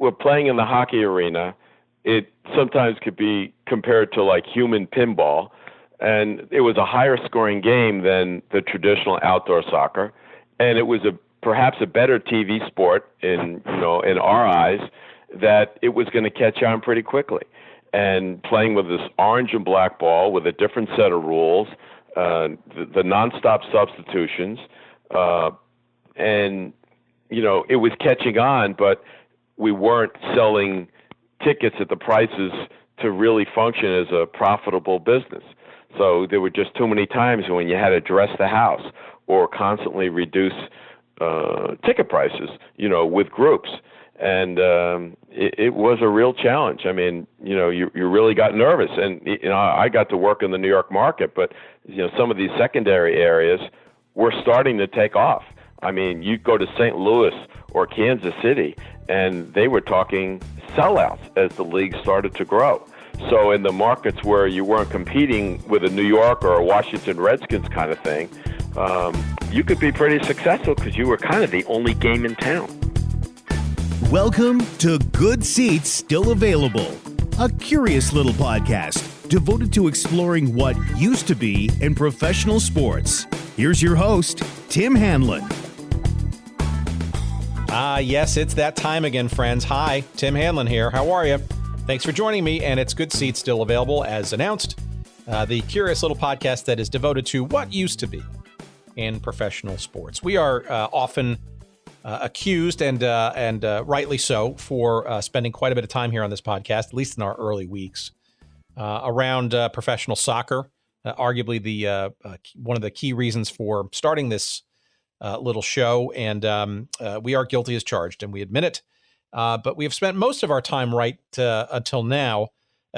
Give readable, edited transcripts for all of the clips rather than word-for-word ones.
were playing in the hockey arena, it sometimes could be compared to like human pinball, and it was a higher scoring game than the traditional outdoor soccer, and it was perhaps a better TV sport in our eyes, that it was going to catch on pretty quickly. And playing with this orange and black ball with a different set of rules, the nonstop substitutions, and it was catching on, but we weren't selling tickets at the prices to really function as a profitable business. So there were just too many times when you had to dress the house or constantly reduce ticket prices, with groups. And it was a real challenge. I mean, you really got nervous. And, I got to work in the New York market, but, some of these secondary areas were starting to take off. I mean, you go to St. Louis or Kansas City, and they were talking sellouts as the league started to grow. So in the markets where you weren't competing with a New York or a Washington Redskins kind of thing, you could be pretty successful because you were kind of the only game in town. Welcome to Good Seats Still Available, a curious little podcast devoted to exploring what used to be in professional sports. Here's your host, Tim Hanlon. Yes, it's that time again, friends. Hi, Tim Hanlon here. How are you? Thanks for joining me, and it's Good Seats Still Available, as announced, the curious little podcast that is devoted to what used to be in professional sports. We are often accused, and rightly so, for spending quite a bit of time here on this podcast, at least in our early weeks, around professional soccer. Arguably the one of the key reasons for starting this little show, and we are guilty as charged, and we admit it. But we have spent most of our time until now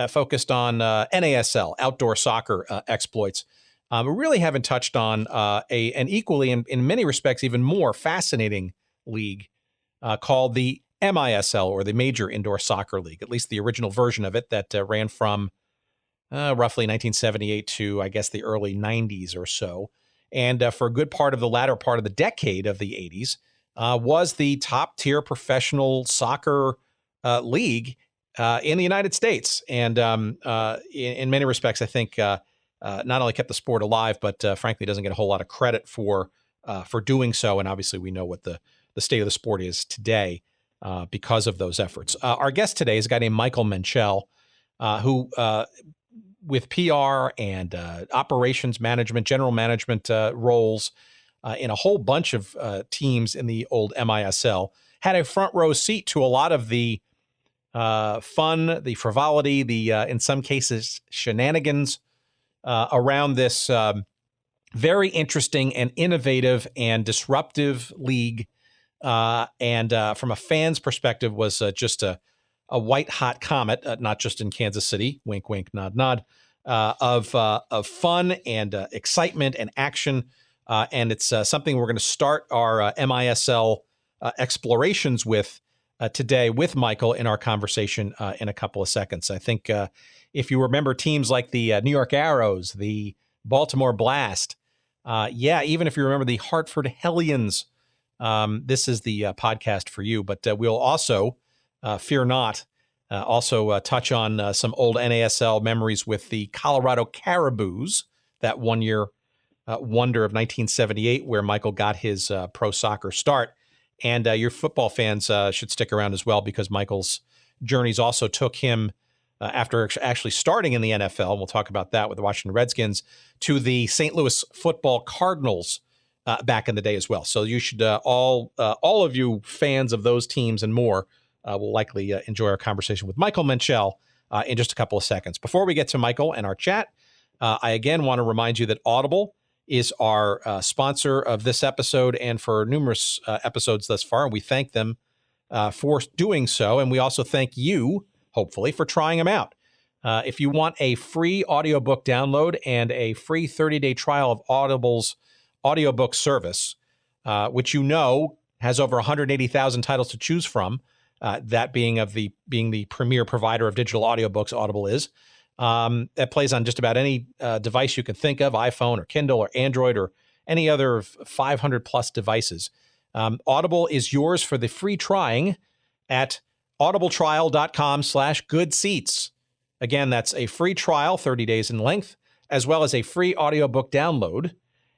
focused on NASL, outdoor soccer exploits. We really haven't touched on an equally, in many respects, even more fascinating league called the MISL, or the Major Indoor Soccer League, at least the original version of it that ran from roughly 1978 to, I guess, the early 90s or so. And for a good part of the latter part of the decade of the 80s, was the top-tier professional soccer league in the United States. And in many respects, I think not only kept the sport alive, but frankly doesn't get a whole lot of credit for doing so. And obviously we know what the state of the sport is today because of those efforts. Our guest today is a guy named Michael Menchel, who with PR and operations management, general management roles in a whole bunch of teams in the old MISL, had a front row seat to a lot of the fun, the frivolity, the in some cases shenanigans around this very interesting and innovative and disruptive league. And from a fan's perspective, was just a white hot comet, not just in Kansas City, wink, wink, nod, nod, of fun and excitement and action. And it's something we're going to start our MISL explorations with today with Michael in our conversation in a couple of seconds. I think if you remember teams like the New York Arrows, the Baltimore Blast, even if you remember the Hartford Hellions, this is the podcast for you. But we'll also, fear not, also touch on some old NASL memories with the Colorado Caribous, that one-year wonder of 1978, where Michael got his pro soccer start. And your football fans should stick around as well, because Michael's journeys also took him, after actually starting in the NFL, and we'll talk about that with the Washington Redskins, to the St. Louis Football Cardinals back in the day as well. So you should, all of you fans of those teams and more, will likely enjoy our conversation with Michael Menchel in just a couple of seconds. Before we get to Michael and our chat, I again want to remind you that Audible is our sponsor of this episode and for numerous episodes thus far, and we thank them for doing so. And we also thank you, hopefully, for trying them out. If you want a free audiobook download and a free 30-day trial of Audible's audiobook service, which has over 180,000 titles to choose from, that being the premier provider of digital audiobooks, Audible is. That plays on just about any device you can think of, iPhone or Kindle or Android or any other 500 plus devices. Audible is yours for the free trying at audibletrial.com/goodseats. Again, that's a free trial, 30 days in length, as well as a free audiobook download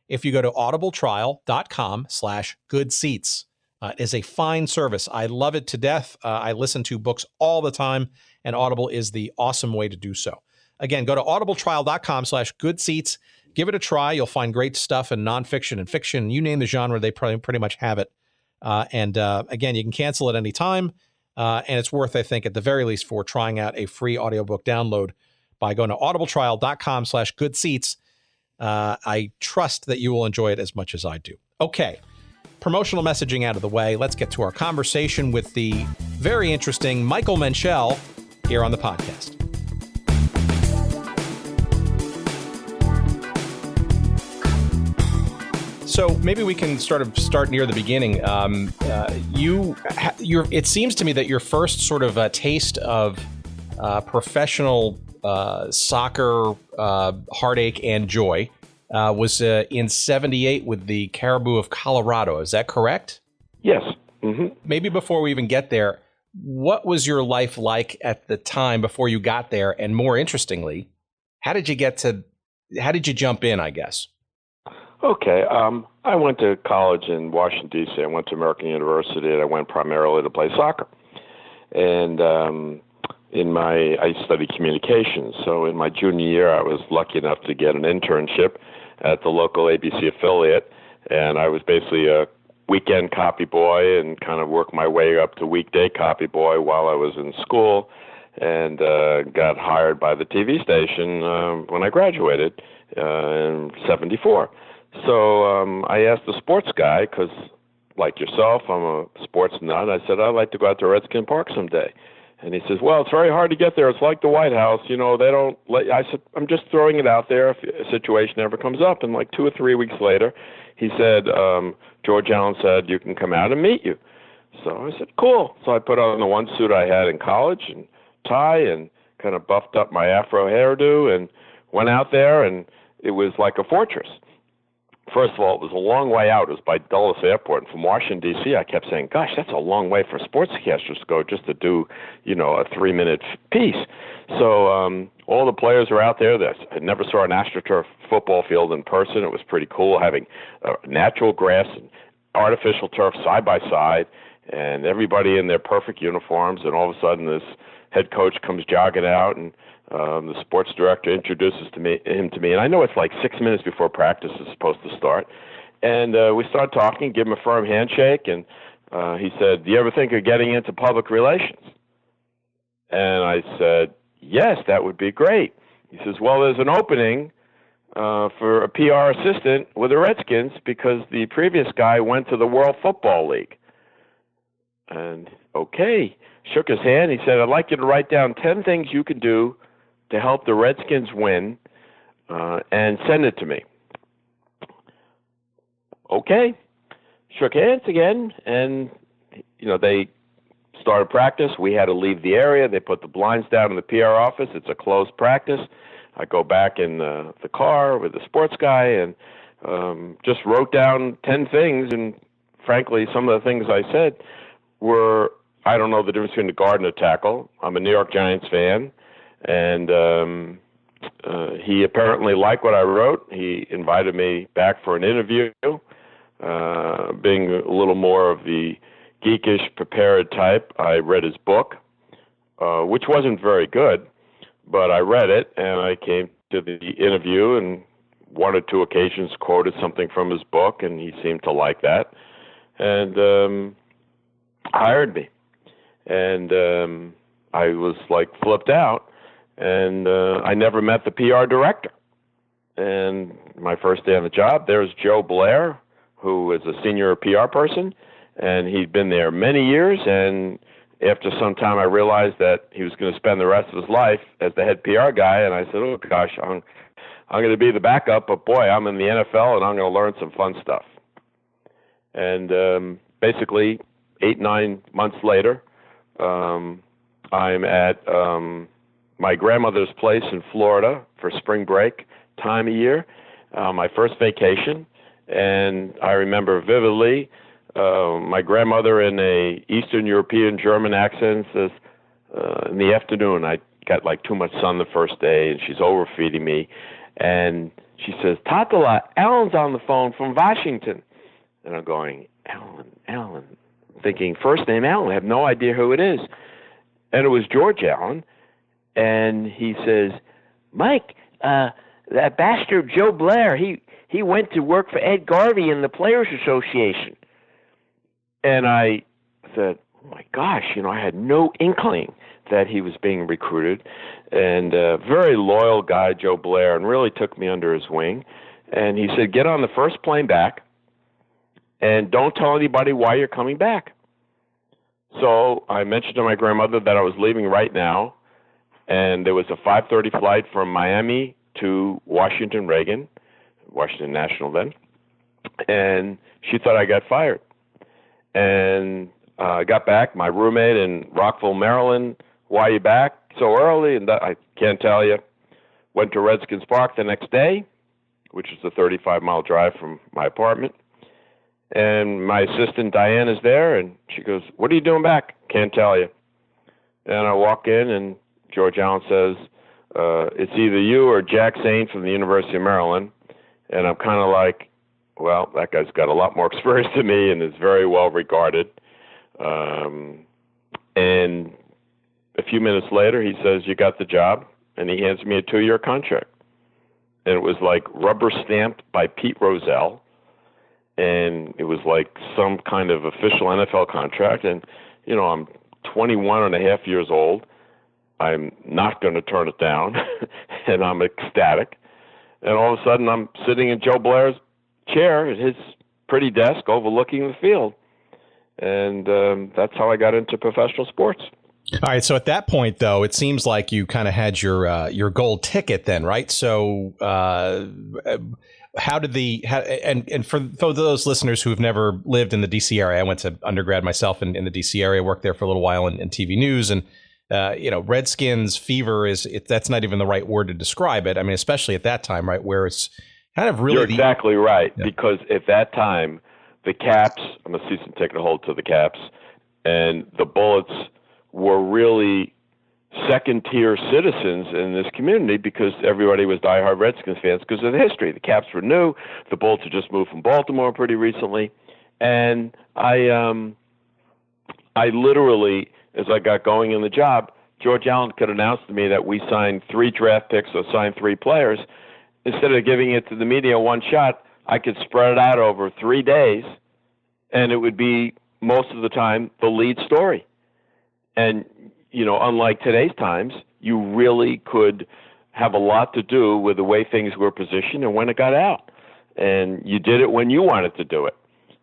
if you go to audibletrial.com/goodseats. It is a fine service. I love it to death. I listen to books all the time, and Audible is the awesome way to do so. Again, go to audibletrial.com/goodseats. Give it a try. You'll find great stuff in nonfiction and fiction. You name the genre, they pretty much have it. Again, you can cancel at any time. And it's worth, I think, at the very least, for trying out a free audiobook download by going to audibletrial.com/goodseats. I trust that you will enjoy it as much as I do. Okay. Promotional messaging out of the way. Let's get to our conversation with the very interesting Michael Menchel here on the podcast. So maybe we can start near the beginning. It seems to me that your first sort of taste of professional soccer heartache and joy was in '78 with the Caribou of Colorado. Is that correct? Yes. Mm-hmm. Maybe before we even get there, what was your life like at the time before you got there? And more interestingly, how did you jump in, I guess? Okay. I went to college in Washington, D.C. I went to American University, and I went primarily to play soccer. And I studied communications. So in my junior year, I was lucky enough to get an internship at the local ABC affiliate. And I was basically a weekend copy boy and kind of worked my way up to weekday copy boy while I was in school, and got hired by the TV station when I graduated in '74. So I asked the sports guy, because like yourself, I'm a sports nut. I said, I'd like to go out to Redskin Park someday. And he says, well, it's very hard to get there. It's like the White House. You know, they don't let. I said, I'm just throwing it out there if a situation ever comes up. And like 2 or 3 weeks later, he said, George Allen said, you can come out and meet you. So I said, cool. So I put on the one suit I had in college and tie and kind of buffed up my afro hairdo and went out there, and it was like a fortress. First of all, it was a long way out. It was by Dulles Airport. And from Washington, D.C., I kept saying, gosh, that's a long way for sportscasters to go just to do, a 3-minute piece. So all the players are out there. I never saw an AstroTurf football field in person. It was pretty cool having natural grass and artificial turf side by side, and everybody in their perfect uniforms. And all of a sudden, this head coach comes jogging out, and the sports director introduces him to me, and I know it's like 6 minutes before practice is supposed to start. And we started talking, give him a firm handshake, and he said, do you ever think of getting into public relations? And I said, yes, that would be great. He says, well, there's an opening for a PR assistant with the Redskins because the previous guy went to the World Football League. And okay, shook his hand. He said, I'd like you to write down 10 things you can do to help the Redskins win, and send it to me. Okay. Shook hands again, and, they started practice. We had to leave the area. They put the blinds down in the PR office. It's a closed practice. I go back in the car with the sports guy and just wrote down 10 things, and frankly, some of the things I said were, I don't know the difference between a guard and a tackle. I'm a New York Giants fan. And he apparently liked what I wrote. He invited me back for an interview, being a little more of the geekish, prepared type. I read his book, which wasn't very good, but I read it, and I came to the interview and 1 or 2 occasions quoted something from his book, and he seemed to like that, and hired me. And I was like flipped out. And I never met the PR director. And my first day on the job, there's Joe Blair, who is a senior PR person, and he'd been there many years. And after some time, I realized that he was going to spend the rest of his life as the head PR guy. And I said, oh, gosh, I'm going to be the backup, but boy, I'm in the NFL, and I'm going to learn some fun stuff. And basically, 8-9 months later, I'm at my grandmother's place in Florida for spring break time of year, my first vacation. And I remember vividly my grandmother in a Eastern European German accent says, in the afternoon, I got like too much sun the first day, and she's overfeeding me. And she says, Tatala, Alan's on the phone from Washington. And I'm going, Alan, thinking first name Alan, I have no idea who it is. And it was George Allen. And he says, Mike, that bastard Joe Blair, he went to work for Ed Garvey in the Players Association. And I said, oh my gosh, I had no inkling that he was being recruited. And a very loyal guy, Joe Blair, and really took me under his wing. And he said, get on the first plane back and don't tell anybody why you're coming back. So I mentioned to my grandmother that I was leaving right now, and there was a 5:30 flight from Miami to Washington National then, and she thought I got fired. And I got back, my roommate in Rockville, Maryland, why are you back so early? And I can't tell you. Went to Redskins Park the next day, which is a 35-mile drive from my apartment. And my assistant, Diane, is there, and she goes, what are you doing back? Can't tell you. And I walk in, and George Allen says, it's either you or Jack Sain from the University of Maryland. And I'm kind of like, well, that guy's got a lot more experience than me and is very well regarded. And a few minutes later, he says, you got the job, and he hands me a 2-year contract. And it was like rubber stamped by Pete Rozelle. And it was like some kind of official NFL contract. And, I'm 21 and a half years old. I'm not going to turn it down. And I'm ecstatic. And all of a sudden, I'm sitting in Joe Blair's chair at his pretty desk overlooking the field. And that's how I got into professional sports. All right. So at that point, though, it seems like you kind of had your gold ticket then, right? So how did and for those listeners who have never lived in the D.C. area, I went to undergrad myself in the D.C. area, worked there for a little while in TV news, and Redskins fever that's not even the right word to describe it. I mean, especially at that time, right, where it's kind of really. You're exactly right, yeah. Because at that time, the Caps, I'm a season ticket holder to the Caps, and the Bullets were really second-tier citizens in this community because everybody was diehard Redskins fans because of the history. The Caps were new. The Bullets had just moved from Baltimore pretty recently. And I literally, as I got going in the job, George Allen could announce to me that we signed 3 draft picks or signed 3 players. Instead of giving it to the media one shot, I could spread it out over 3 days, and it would be most of the time the lead story. And unlike today's times, you really could have a lot to do with the way things were positioned and when it got out. And you did it when you wanted to do it.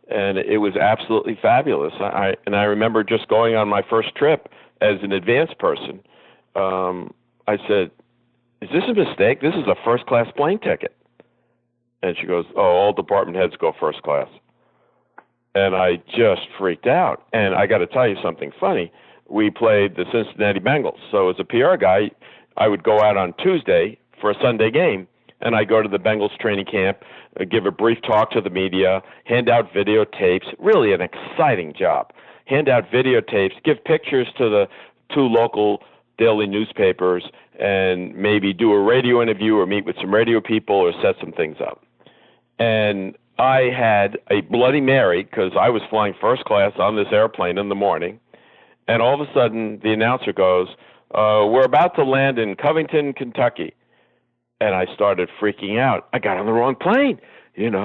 And it was absolutely fabulous. I remember just going on my first trip as an advanced person. I said, is this a mistake? This is a first-class plane ticket. And she goes, oh, all department heads go first class. And I just freaked out. And I got to tell you something funny. We played the Cincinnati Bengals. So as a PR guy, I would go out on Tuesday for a Sunday game, and I go to the Bengals training camp, give a brief talk to the media, hand out videotapes, really an exciting job. Hand out videotapes, give pictures to the 2 local daily newspapers, and maybe do a radio interview or meet with some radio people or set some things up. And I had a Bloody Mary because I was flying first class on this airplane in the morning. And all of a sudden, the announcer goes, we're about to land in Covington, Kentucky. And I started freaking out. I got on the wrong plane, and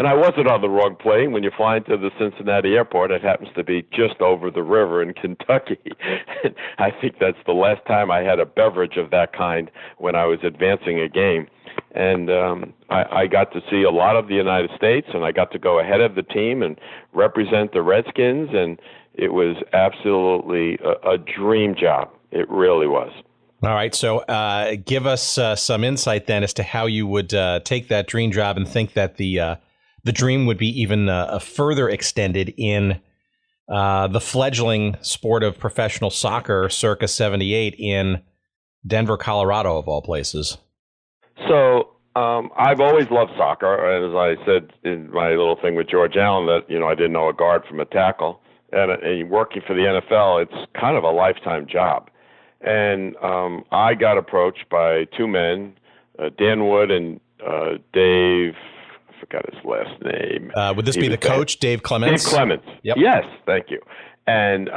I wasn't on the wrong plane. When you're flying to the Cincinnati airport, it happens to be just over the river in Kentucky. I think that's the last time I had a beverage of that kind when I was advancing a game. And I got to see a lot of the United States, and I got to go ahead of the team and represent the Redskins, and it was absolutely a dream job. It really was. All right. So give us some insight then as to how you would take that dream job and think that the dream would be even further extended in the fledgling sport of professional soccer circa 78 in Denver, Colorado, of all places. So I've always loved soccer. As I said in my little thing with George Allen, that I didn't know a guard from a tackle, and working for the NFL, it's kind of a lifetime job. And I got approached by two men, Dan Wood and Dave. I forgot his last name. Would this be the coach, Dave Clements? Dave Clements. Yep. Yes, thank you. And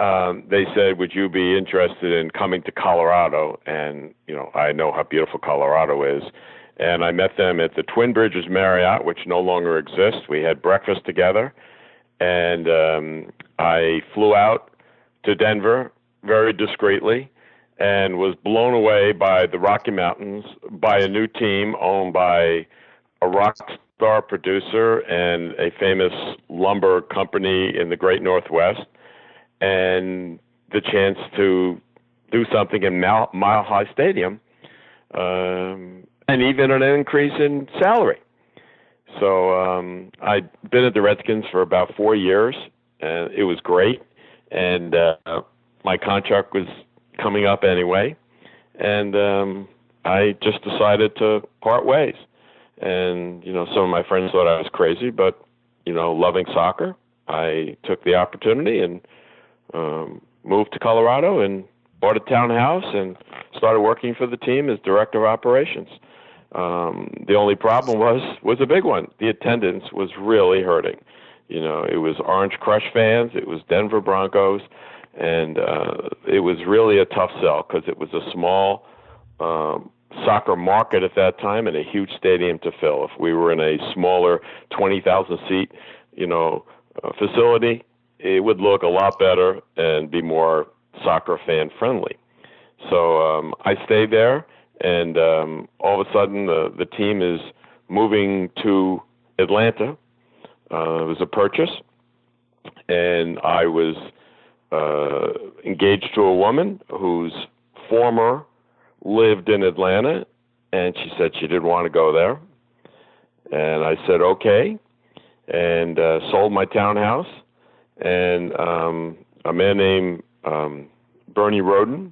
they said, would you be interested in coming to Colorado? And, I know how beautiful Colorado is. And I met them at the Twin Bridges Marriott, which no longer exists. We had breakfast together. And I flew out to Denver very discreetly and was blown away by the Rocky Mountains, by a new team owned by a rock star producer and a famous lumber company in the great Northwest, and the chance to do something in Mile High Stadium, and even an increase in salary. So I'd been at the Redskins for about 4 years, and it was great. And my contract was coming up anyway, and I just decided to part ways. And, some of my friends thought I was crazy, but, loving soccer, I took the opportunity and moved to Colorado and bought a townhouse and started working for the team as director of operations. The only problem was a big one. The attendance was really hurting. It was Orange Crush fans, it was Denver Broncos, and it was really a tough sell because it was a small soccer market at that time and a huge stadium to fill. If we were in a smaller 20,000 seat, facility, it would look a lot better and be more soccer fan friendly. So I stayed there, and all of a sudden the team is moving to Atlanta. It was a purchase, and I was engaged to a woman whose former lived in Atlanta, and she said she didn't want to go there. And I said, okay, and sold my townhouse. And a man named Bernie Roden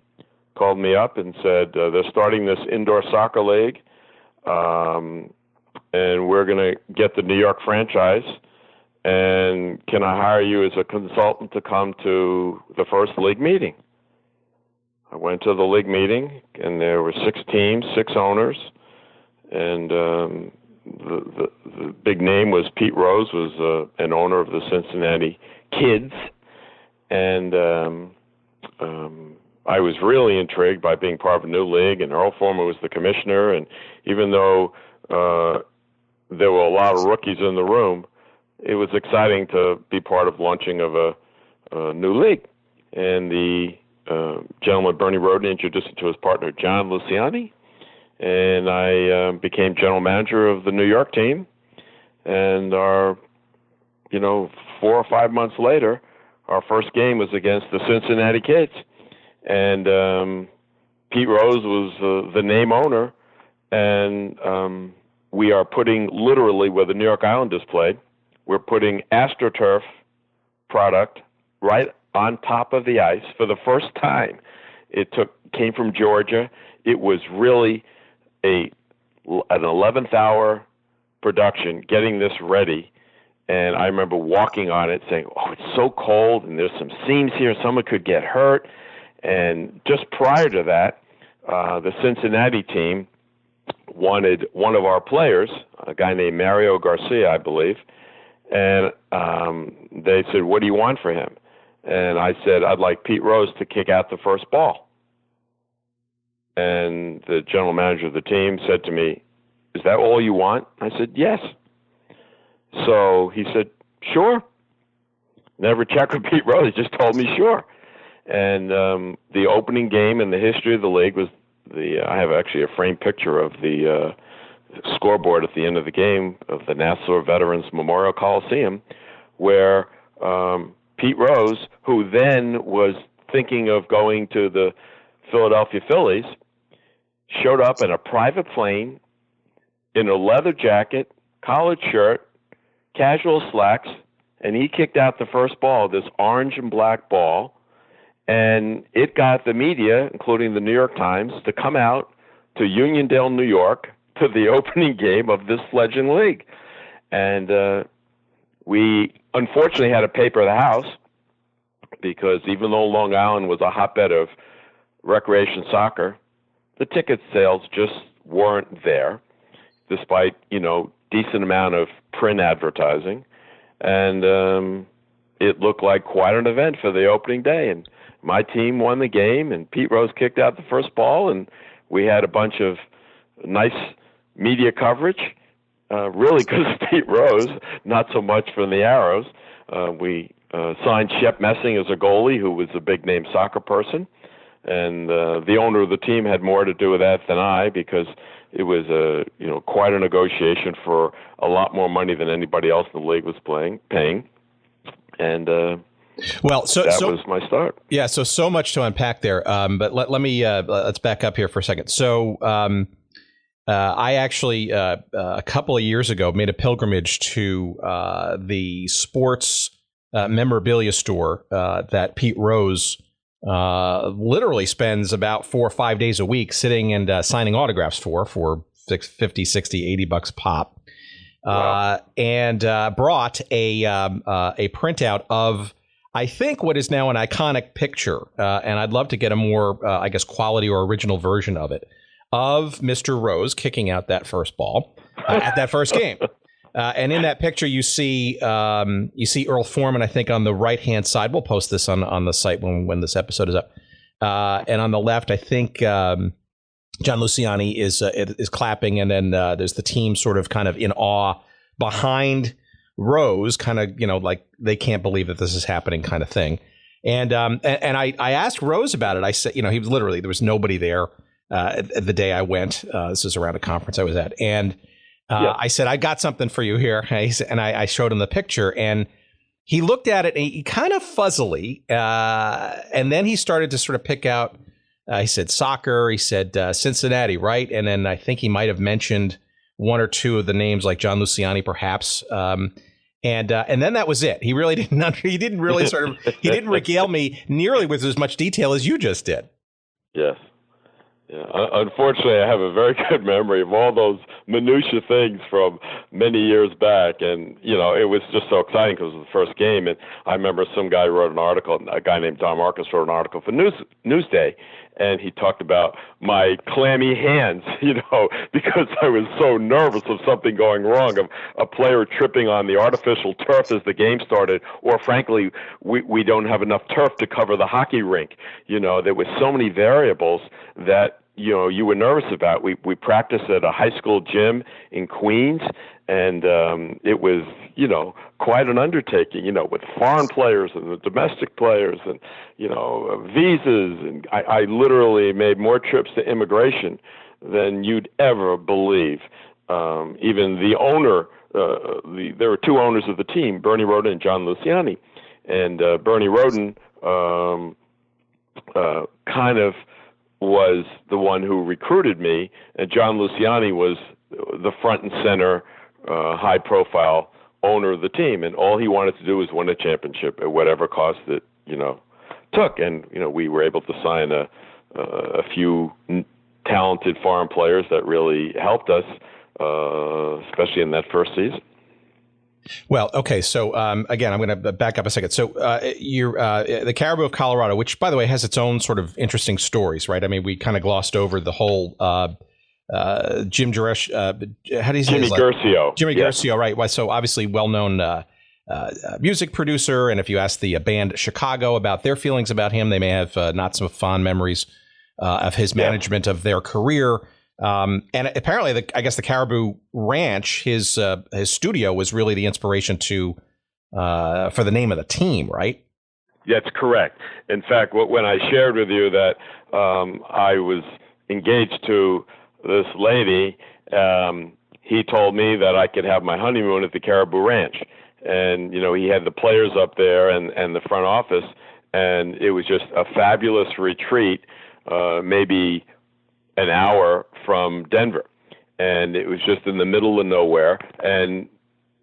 called me up and said, they're starting this indoor soccer league, and we're going to get the New York franchise. And can I hire you as a consultant to come to the first league meeting? I went to the league meeting, and there were 6 teams, 6 owners, and the big name was Pete Rose, was an owner of the Cincinnati Kids, and I was really intrigued by being part of a new league, and Earl Foreman was the commissioner, and even though there were a lot of rookies in the room, it was exciting to be part of launching of a new league. And the gentleman, Bernie Roden, introduced me to his partner, John Luciani, and I became general manager of the New York team. And 4 or 5 months later, our first game was against the Cincinnati Kids. And Pete Rose was the name owner, and we are putting, literally where the New York Islanders played, we're putting AstroTurf product right on top of the ice for the first time. Came from Georgia. It was really an 11th hour production getting this ready. And I remember walking on it saying, oh, it's so cold and there's some seams here. Someone could get hurt. And just prior to that, the Cincinnati team wanted one of our players, a guy named Mario Garcia, I believe. And they said, what do you want for him? And I said, I'd like Pete Rose to kick out the first ball. And the general manager of the team said to me, is that all you want? I said, yes. So he said, sure. Never checked with Pete Rose. He just told me sure. And the opening game in the history of the league was I have actually a framed picture of the scoreboard at the end of the game of the NASL Veterans Memorial Coliseum, where Pete Rose, who then was thinking of going to the Philadelphia Phillies, showed up in a private plane in a leather jacket, collared shirt, casual slacks, and he kicked out the first ball, this orange and black ball, and it got the media, including the New York Times, to come out to Uniondale, New York, to the opening game of this fledgling league. And we unfortunately had to paper the house because even though Long Island was a hotbed of recreation soccer, the ticket sales just weren't there, despite, decent amount of print advertising. And it looked like quite an event for the opening day. And my team won the game, and Pete Rose kicked out the first ball, and we had a bunch of nice media coverage, really because of Pete Rose, not so much from the Arrows. We signed Shep Messing as a goalie, who was a big-name soccer person, and the owner of the team had more to do with that than I, because it was quite a negotiation for a lot more money than anybody else in the league was paying. And that was my start. Yeah, so much to unpack there. But let me let's back up here for a second. So I actually a couple of years ago made a pilgrimage to the sports memorabilia store that Pete Rose literally spends about 4 or 5 days a week sitting and signing autographs for $50, $60, $80 pop. Wow. And brought a printout of, I think, what is now an iconic picture, and I'd love to get a more, quality or original version of it, of Mr. Rose kicking out that first ball at that first game. And in that picture, you see Earl Foreman, I think, on the right-hand side. We'll post this on the site when this episode is up. And on the left, I think John Luciani is clapping, and then there's the team sort of kind of in awe behind Rose, kind of, like they can't believe that this is happening kind of thing. And I asked Rose about it. I said, he was literally, there was nobody there the day I went. This was around a conference I was at. And I said, I got something for you here. And I showed him the picture, and he looked at it and he kind of fuzzily. And then he started to sort of pick out, he said soccer, he said Cincinnati, right? And then I think he might have mentioned one or two of the names, like John Luciani, perhaps. And then that was it. He really didn't. He didn't really he didn't regale me nearly with as much detail as you just did. Yes. Yeah. Unfortunately, I have a very good memory of all those minutia things from many years back, and it was just so exciting because it was the first game. And I remember some guy wrote an article. A guy named Don Marcus wrote an article for Newsday, and he talked about my clammy hands, because I was so nervous of something going wrong, of a player tripping on the artificial turf as the game started, or frankly, we don't have enough turf to cover the hockey rink. There were so many variables that you were nervous about. We practiced at a high school gym in Queens, and it was, quite an undertaking, with foreign players and the domestic players and, visas. And I literally made more trips to immigration than you'd ever believe. Even the owner, there were two owners of the team, Bernie Roden and John Luciani. And Bernie Roden kind of was the one who recruited me, and John Luciani was the front and center, high-profile owner of the team, and all he wanted to do was win a championship at whatever cost it, took. And we were able to sign a few talented foreign players that really helped us, especially in that first season. Well, okay. So again, I'm going to back up a second. So you're the Caribou of Colorado, which, by the way, has its own sort of interesting stories, right? I mean, we kind of glossed over the whole Jim Juresh. How do you say Jimmy Guercio? Jimmy Guercio, right? So obviously, well-known music producer. And if you ask the band Chicago about their feelings about him, they may have not so fond memories of his management of their career. And apparently, I guess the Caribou Ranch, his studio, was really the inspiration for the name of the team, right? That's correct. In fact, when I shared with you that I was engaged to this lady, he told me that I could have my honeymoon at the Caribou Ranch. And, he had the players up there and the front office, and it was just a fabulous retreat, maybe an hour from Denver. And it was just in the middle of nowhere. And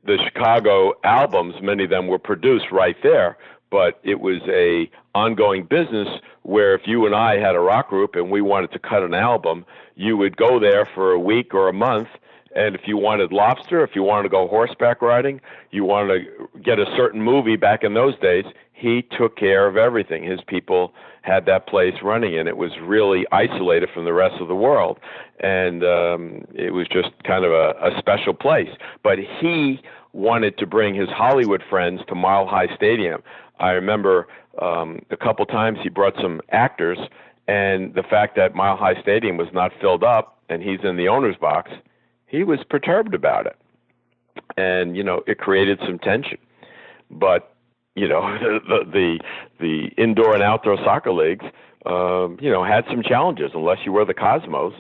the Chicago albums, many of them were produced right there but it was a ongoing business where if you and I had a rock group and we wanted to cut an album, you would go there for a week or a month. And if you wanted lobster, if you wanted to go horseback riding, you wanted to get a certain movie back in those days, he took care of everything. His people had that place running, and it was really isolated from the rest of the world. And it was just kind of a special place. But he wanted to bring his Hollywood friends to Mile High Stadium. I remember a couple times he brought some actors, and the fact that Mile High Stadium was not filled up and he's in the owner's box, he was perturbed about it. And, it created some tension. But, the indoor and outdoor soccer leagues, had some challenges. Unless you were the Cosmos,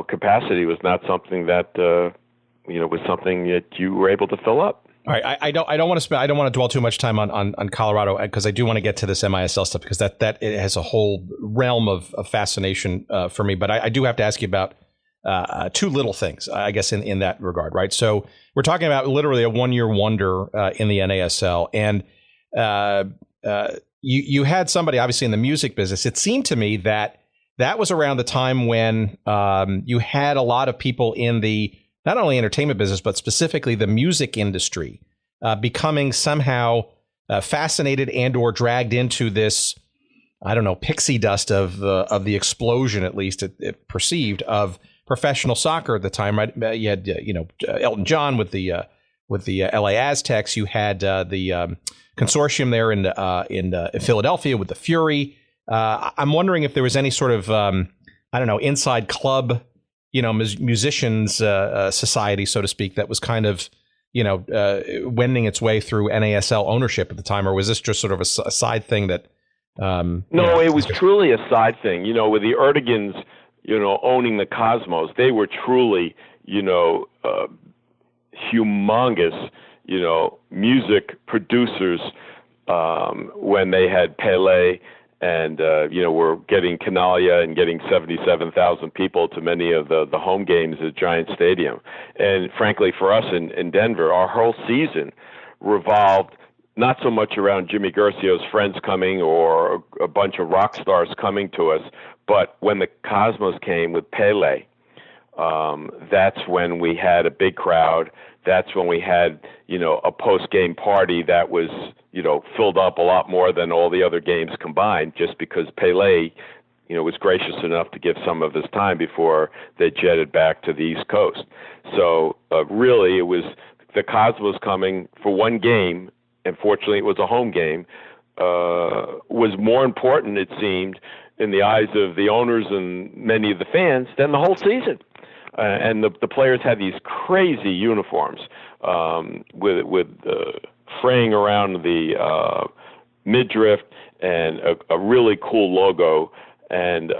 capacity was not something that, was something that you were able to fill up. All right, I don't want to dwell too much time on Colorado, because I do want to get to this MISL stuff, because that it has a whole realm of fascination for me. But I do have to ask you about two little things, I guess, in that regard, right? So we're talking about literally a one-year wonder in the NASL, and you had somebody obviously in the music business. It seemed to me that was around the time when you had a lot of people in the not only entertainment business, but specifically the music industry becoming somehow fascinated and or dragged into this, I don't know, pixie dust of the explosion, at least it perceived, of professional soccer at the time, right? You had, Elton John with the LA Aztecs. You had the consortium there in Philadelphia with the Fury. I'm wondering if there was any sort of, inside club, musicians society, so to speak, that was kind of, wending its way through NASL ownership at the time, or was this just sort of a side thing that? No, it was truly a side thing. With the Erdoğans, owning the Cosmos, they were truly, humongous, music producers when they had Pelé and, were getting Canalia and getting 77,000 people to many of the home games at Giant Stadium. And frankly, for us in Denver, our whole season revolved not so much around Jimmy Guercio's friends coming or a bunch of rock stars coming to us, but when the Cosmos came with Pelé, that's when we had a big crowd. That's when we had, a post-game party that was, filled up a lot more than all the other games combined, just because Pelé, was gracious enough to give some of his time before they jetted back to the East Coast. So really, it was the Cosmos coming for one game, and fortunately it was a home game, was more important, it seemed, in the eyes of the owners and many of the fans than the whole season. And the players had these crazy uniforms with fraying around the midriff and a really cool logo. And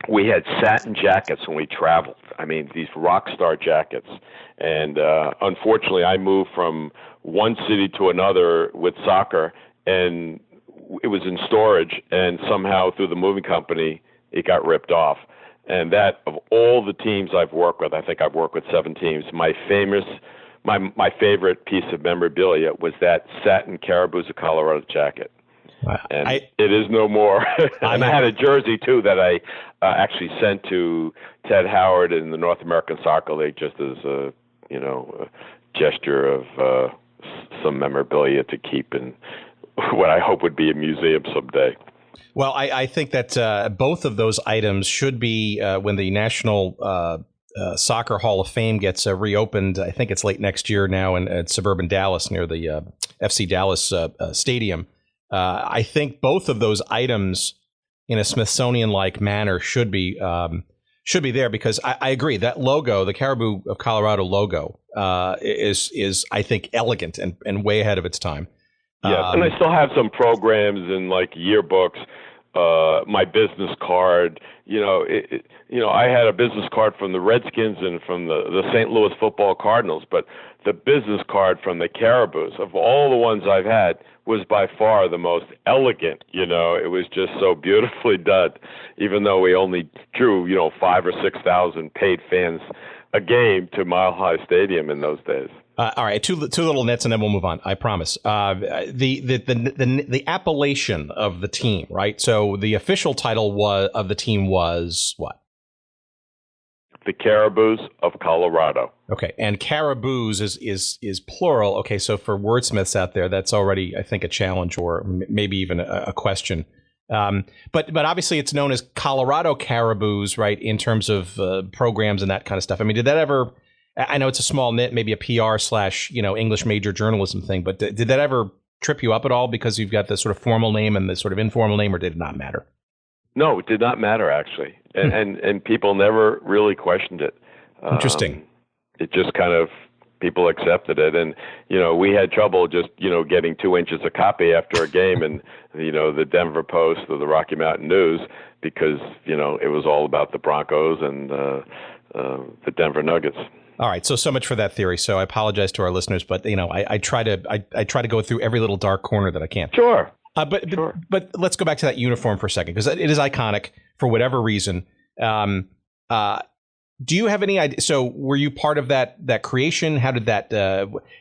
we had satin jackets when we traveled. I mean, these rock star jackets. And unfortunately, I moved from one city to another with soccer, and it was in storage, and somehow through the moving company, it got ripped off. And that, of all the teams I've worked with, I think I've worked with 7 teams, my favorite piece of memorabilia was that satin Caribous of Colorado jacket. And it is no more. And I had a jersey, too, that I actually sent to Ted Howard in the North American Soccer League just as a gesture of some memorabilia to keep in what I hope would be a museum someday. Well, I think that both of those items should be, when the National Soccer Hall of Fame gets reopened, I think it's late next year now in suburban Dallas near the FC Dallas Stadium. I think both of those items in a Smithsonian-like manner should be there, because I agree that logo, the Caribou of Colorado logo, is I think elegant and way ahead of its time. Yeah, and I still have some programs and like yearbooks, my business card. I had a business card from the Redskins and from the St. Louis Football Cardinals, but the business card from the Caribous, of all the ones I've had, was by far the most elegant. It was just so beautifully done, even though we only drew, 5,000 or 6,000 paid fans a game to Mile High Stadium in those days. All right, two little nits, and then we'll move on. I promise. The appellation of the team, right? So the official title of the team was what? The Caribous of Colorado. Okay, and Caribous is plural. Okay, so for wordsmiths out there, that's already, I think, a challenge or maybe even a question. But obviously, it's known as Colorado Caribous, right? In terms of programs and that kind of stuff. I mean, did that ever? I know it's a small nit, maybe a PR / English major journalism thing, but did that ever trip you up at all because you've got the sort of formal name and the sort of informal name, or did it not matter? No, it did not matter, actually. And people never really questioned it. Interesting. It just kind of, people accepted it. And, we had trouble just, getting 2 inches of copy after a game and, the Denver Post or the Rocky Mountain News, because, it was all about the Broncos and the Denver Nuggets. All right, so much for that theory. So I apologize to our listeners, but I try to go through every little dark corner that I can. Sure. But let's go back to that uniform for a second, because it is iconic for whatever reason. Do you have any idea? So were you part of that creation? How did that?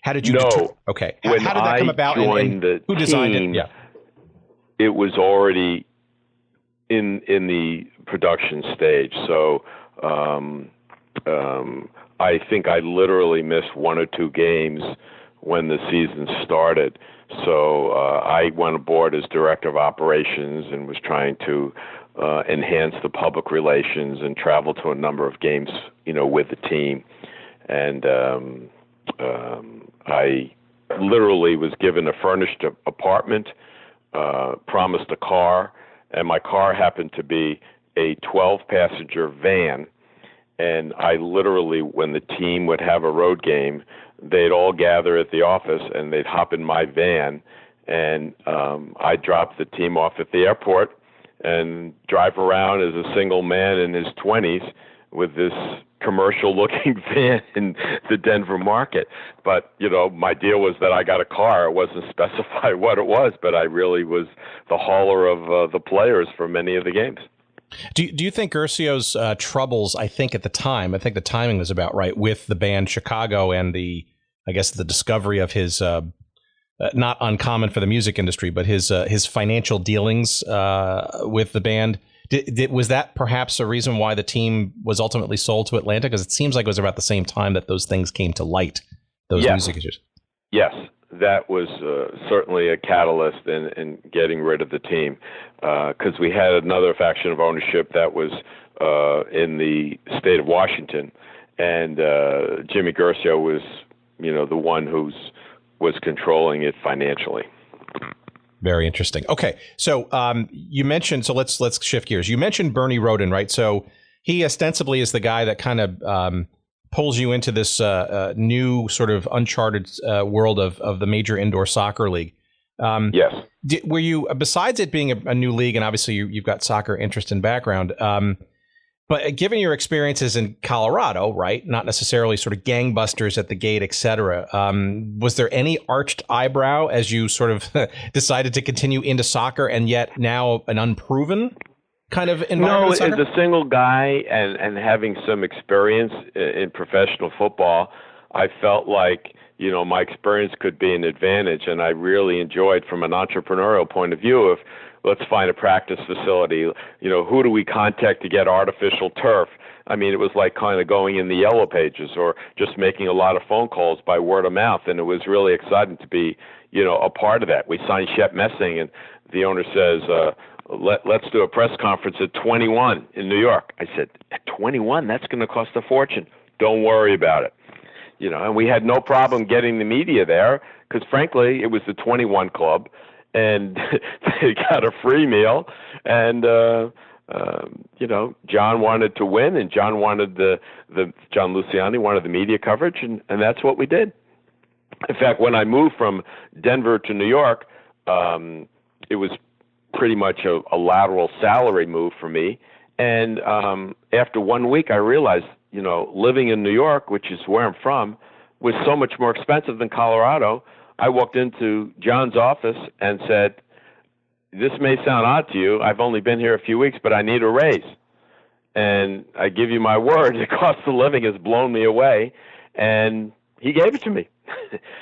How did you? No. Okay. How did that come about? And who designed it? Yeah. It was already in the production stage. So. I think I literally missed 1 or 2 games when the season started. So I went aboard as director of operations and was trying to enhance the public relations and travel to a number of games, with the team. And I literally was given a furnished apartment, promised a car, and my car happened to be a 12-passenger van. And I literally, when the team would have a road game, they'd all gather at the office and they'd hop in my van, and I'd drop the team off at the airport and drive around as a single man in his 20s with this commercial-looking van in the Denver market. But, my deal was that I got a car. It wasn't specified what it was, but I really was the hauler of the players for many of the games. Do you think Guercio's troubles, I think the timing was about right, with the band Chicago and the discovery of his, not uncommon for the music industry, but his financial dealings with the band. Was that perhaps a reason why the team was ultimately sold to Atlanta? Because it seems like it was about the same time that those things came to light, those music issues. Yes. That was certainly a catalyst in getting rid of the team, because we had another faction of ownership that was in the state of Washington, and Jimmy Guercio was, the one who was controlling it financially. Very interesting. Okay, so you mentioned, so let's shift gears. You mentioned Bernie Rodin, right? So he ostensibly is the guy that kind of pulls you into this new sort of uncharted world of the major indoor soccer league. Yes. Were you, besides it being a new league, and obviously you've got soccer interest and background, but given your experiences in Colorado, right, not necessarily sort of gangbusters at the gate, et cetera, was there any arched eyebrow as you sort of decided to continue into soccer and yet now an unproven kind of environment? No, as a single guy and having some experience in professional football, I felt like, my experience could be an advantage, and I really enjoyed, from an entrepreneurial point of view, of let's find a practice facility. Who do we contact to get artificial turf? I mean, it was like kind of going in the yellow pages or just making a lot of phone calls by word of mouth, and it was really exciting to be, a part of that. We signed Shep Messing, and the owner says, let's do a press conference at 21 in New York. I said, at 21? That's going to cost a fortune. Don't worry about it. And we had no problem getting the media there because, frankly, it was the 21 club, and they got a free meal. And, John wanted to win, and John wanted John Luciani wanted the media coverage, and that's what we did. In fact, when I moved from Denver to New York, it was pretty much a lateral salary move for me. And after 1 week, I realized, living in New York, which is where I'm from, was so much more expensive than Colorado. I walked into John's office and said, this may sound odd to you. I've only been here a few weeks, but I need a raise. And I give you my word, the cost of living has blown me away. And he gave it to me.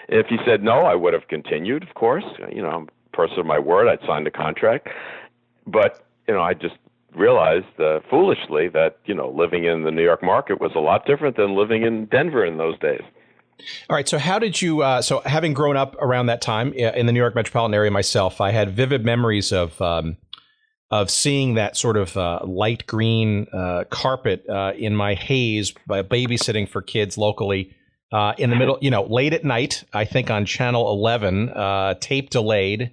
If he said no, I would have continued, of course. I'm a person of my word. I'd signed a contract. But, I just realized foolishly that, living in the New York market was a lot different than living in Denver in those days. All right. So how did you, so having grown up around that time in the New York metropolitan area myself, I had vivid memories of seeing that sort of light green carpet in my haze by babysitting for kids locally in the middle, late at night, I think on Channel 11, tape delayed.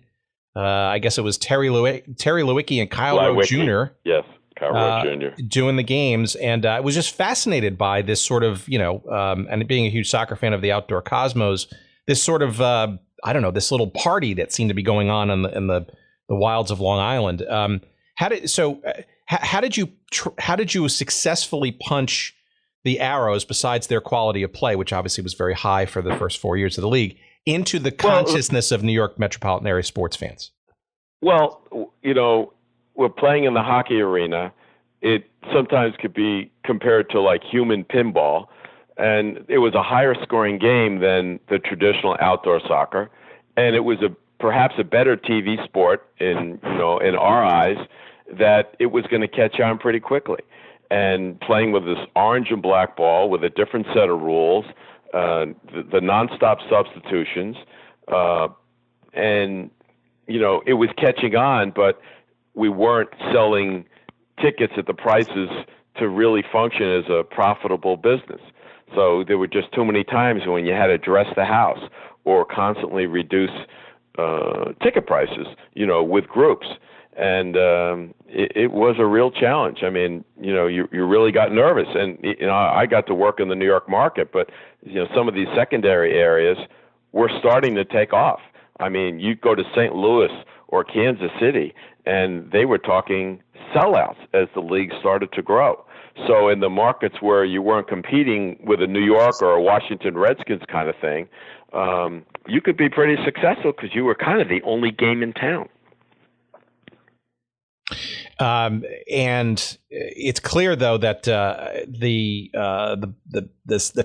I guess it was Terry Leiweke and Kyle Rowe Jr. Yes, Kyle Rowe Jr. doing the games. And I was just fascinated by this sort of, and being a huge soccer fan of the outdoor cosmos, this sort of, this little party that seemed to be going on in the wilds of Long Island. How did you successfully punch the Arrows, besides their quality of play, which obviously was very high for the first 4 years of the league, into the consciousness of New York metropolitan area sports fans? Well, we're playing in the hockey arena. It sometimes could be compared to like human pinball, and it was a higher scoring game than the traditional outdoor soccer, and it was perhaps a better TV sport in our eyes, that it was going to catch on pretty quickly. And playing with this orange and black ball with a different set of rules, the nonstop substitutions, and it was catching on, but we weren't selling tickets at the prices to really function as a profitable business. So there were just too many times when you had to dress the house or constantly reduce ticket prices, with groups. And it was a real challenge. I mean, you really got nervous. And, I got to work in the New York market, but, some of these secondary areas were starting to take off. I mean, you go to St. Louis or Kansas City, and they were talking sellouts as the league started to grow. So in the markets where you weren't competing with a New York or a Washington Redskins kind of thing, you could be pretty successful because you were kind of the only game in town. And it's clear, though, that the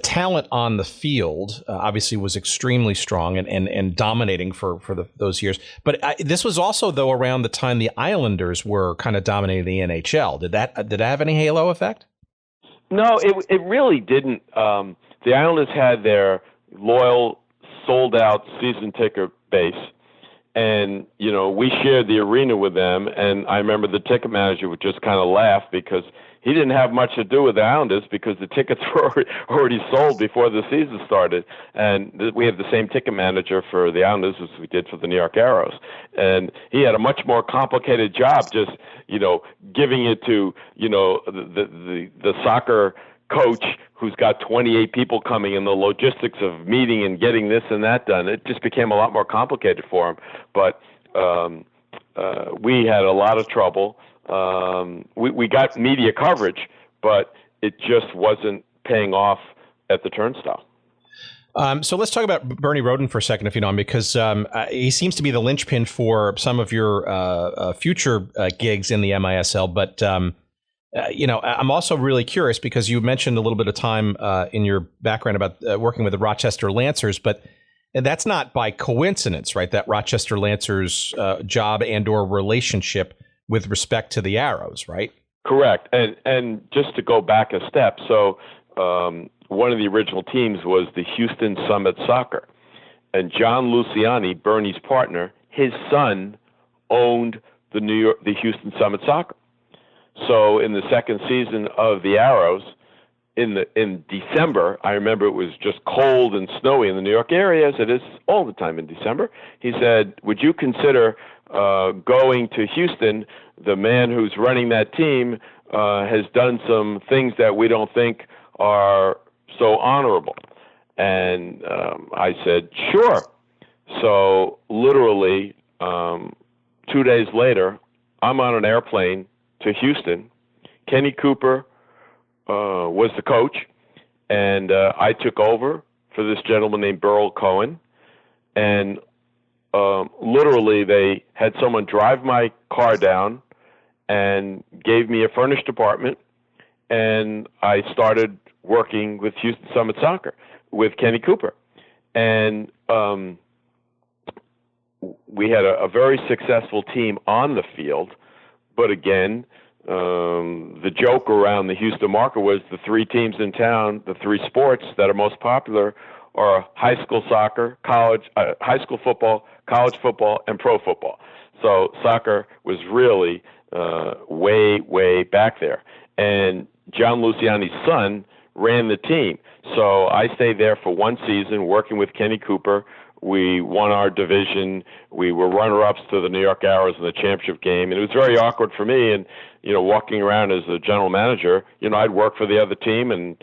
talent on the field obviously was extremely strong and dominating for those years. But this was also, though, around the time the Islanders were kind of dominating the NHL. Did that have any halo effect? No, it really didn't. The Islanders had their loyal, sold-out season ticket base. And, we shared the arena with them, and I remember the ticket manager would just kind of laugh because he didn't have much to do with the Islanders because the tickets were already sold before the season started. And we have the same ticket manager for the Islanders as we did for the New York Arrows. And he had a much more complicated job just, giving it to, the soccer coach who's got 28 people coming in, the logistics of meeting and getting this and that done. It just became a lot more complicated for him. But we had a lot of trouble. We got media coverage, but it just wasn't paying off at the turnstile. So let's talk about Bernie Roden for a second, if you know him, because he seems to be the linchpin for some of your future gigs in the MISL. But I'm also really curious because you mentioned a little bit of time in your background about working with the Rochester Lancers, but that's not by coincidence, right? That Rochester Lancers job and or relationship with respect to the Arrows, right? Correct. And just to go back a step, so one of the original teams was the Houston Summit Soccer. And John Luciani, Bernie's partner, his son owned the Houston Summit Soccer. So in the second season of the Arrows, in December, I remember it was just cold and snowy in the New York area, as it is all the time in December. He said, would you consider going to Houston? The man who's running that team has done some things that we don't think are so honorable. And I said, sure. So literally 2 days later, I'm on an airplane to Houston. Kenny Cooper was the coach, and I took over for this gentleman named Burl Cohen. And literally they had someone drive my car down and gave me a furnished apartment, and I started working with Houston Summit Soccer with Kenny Cooper. And we had a very successful team on the field, but again, the joke around the Houston market was the three teams in town, the three sports that are most popular are high school soccer, high school football, college football, and pro football. So soccer was really way, way back there. And John Luciani's son ran the team. So I stayed there for one season working with Kenny Cooper. We won our division. We were runner-ups to the New York Arrows in the championship game. And it was very awkward for me. And, walking around as a general manager, I'd work for the other team and,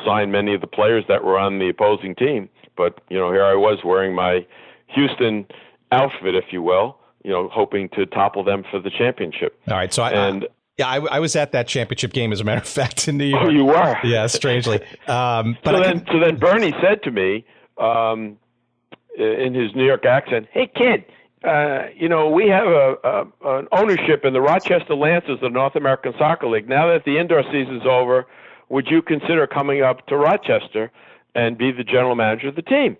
sign many of the players that were on the opposing team. But, here I was wearing my Houston outfit, if you will, hoping to topple them for the championship. All right. So I was at that championship game, as a matter of fact, in New York. Oh, you were? Yeah, strangely. So then Bernie said to me, in his New York accent, "Hey, kid, we have an ownership in the Rochester Lancers of the North American Soccer League. Now that the indoor season's over, would you consider coming up to Rochester and be the general manager of the team?"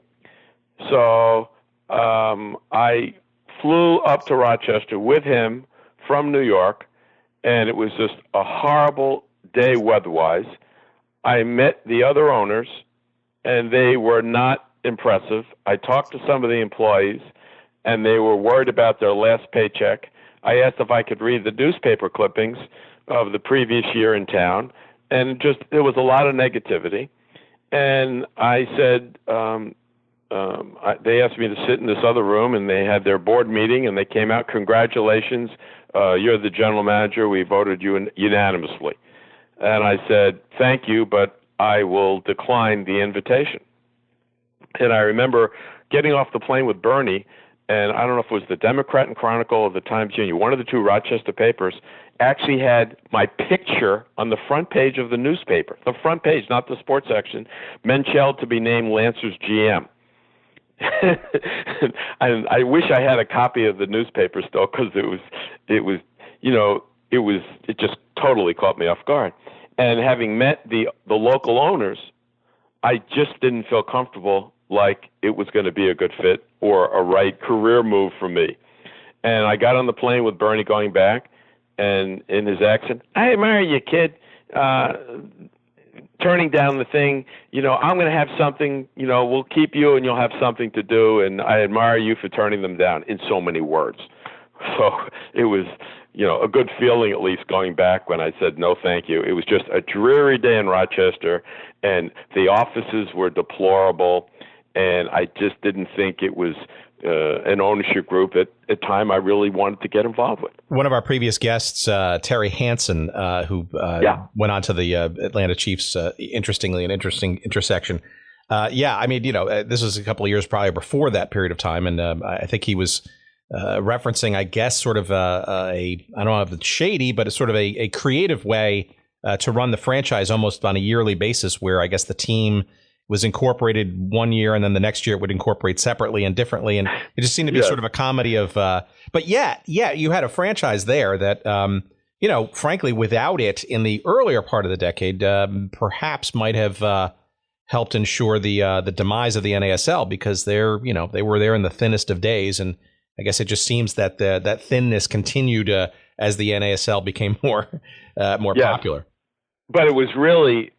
So I flew up to Rochester with him from New York, and it was just a horrible day weather-wise. I met the other owners, and they were not impressive. I talked to some of the employees, and they were worried about their last paycheck. I asked if I could read the newspaper clippings of the previous year in town, and there was a lot of negativity. And I said, they asked me to sit in this other room, and they had their board meeting, and they came out, "Congratulations, you're the general manager. We voted you unanimously." And I said, "Thank you, but I will decline the invitation." And I remember getting off the plane with Bernie, and I don't know if it was the Democrat and Chronicle or the Times Union, one of the two Rochester papers, actually had my picture on the front page of the newspaper, the front page, not the sports section, Menchel to be named Lancers GM. And I wish I had a copy of the newspaper still, because it just totally caught me off guard. And having met the local owners, I just didn't feel comfortable like it was going to be a good fit or a right career move for me. And I got on the plane with Bernie going back, and in his accent, "I admire you, kid. Turning down the thing, I'm going to have something, we'll keep you and you'll have something to do, and I admire you for turning them down," in so many words. So it was, a good feeling, at least, going back when I said no thank you. It was just a dreary day in Rochester, and the offices were deplorable, and I just didn't think it was an ownership group at a time I really wanted to get involved with. One of our previous guests, Terry Hansen, who went on to the Atlanta Chiefs, interestingly, an interesting intersection. This was a couple of years probably before that period of time, and I think he was referencing, I guess, sort of I don't know if it's shady, but it's sort of a creative way to run the franchise almost on a yearly basis, where I guess the team was incorporated one year, and then the next year it would incorporate separately and differently. And it just seemed to be sort of a comedy of, but you had a franchise there that, frankly, without it in the earlier part of the decade, perhaps might have helped ensure the demise of the NASL, because they were there in the thinnest of days. And I guess it just seems that that thinness continued as the NASL became more popular. But it was really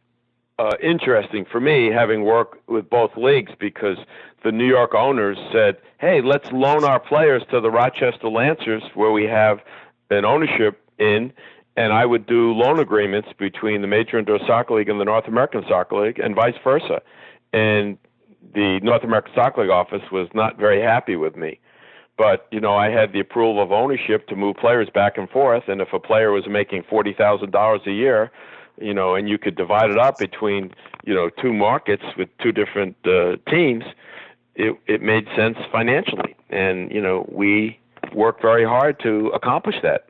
interesting for me, having worked with both leagues, because the New York owners said, "Hey, let's loan our players to the Rochester Lancers, where we have an ownership in," and I would do loan agreements between the Major Indoor Soccer League and the North American Soccer League, and vice versa. And the North American Soccer League office was not very happy with me. But, I had the approval of ownership to move players back and forth, and if a player was making $40,000 a year, and you could divide it up between, two markets with two different teams, it made sense financially. And, we worked very hard to accomplish that.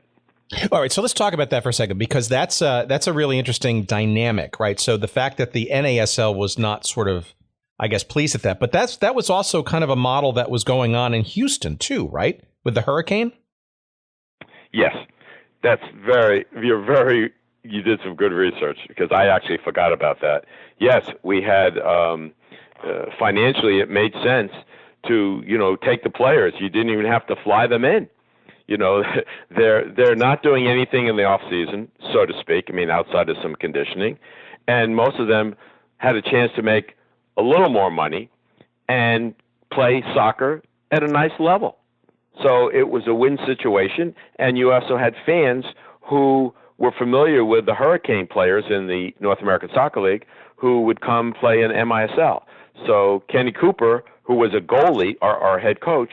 All right, so let's talk about that for a second, because that's a really interesting dynamic, right? So the fact that the NASL was not sort of, I guess, pleased at that, but that was also kind of a model that was going on in Houston too, right? With the Hurricane? Yes, you did some good research, because I actually forgot about that. Yes, we had financially it made sense to, take the players. You didn't even have to fly them in. They're not doing anything in the off season, so to speak. I mean, outside of some conditioning, and most of them had a chance to make a little more money and play soccer at a nice level. So it was a win situation, and you also had fans who were familiar with the Hurricane players in the North American Soccer League who would come play in MISL. So Kenny Cooper, who was a goalie, our head coach,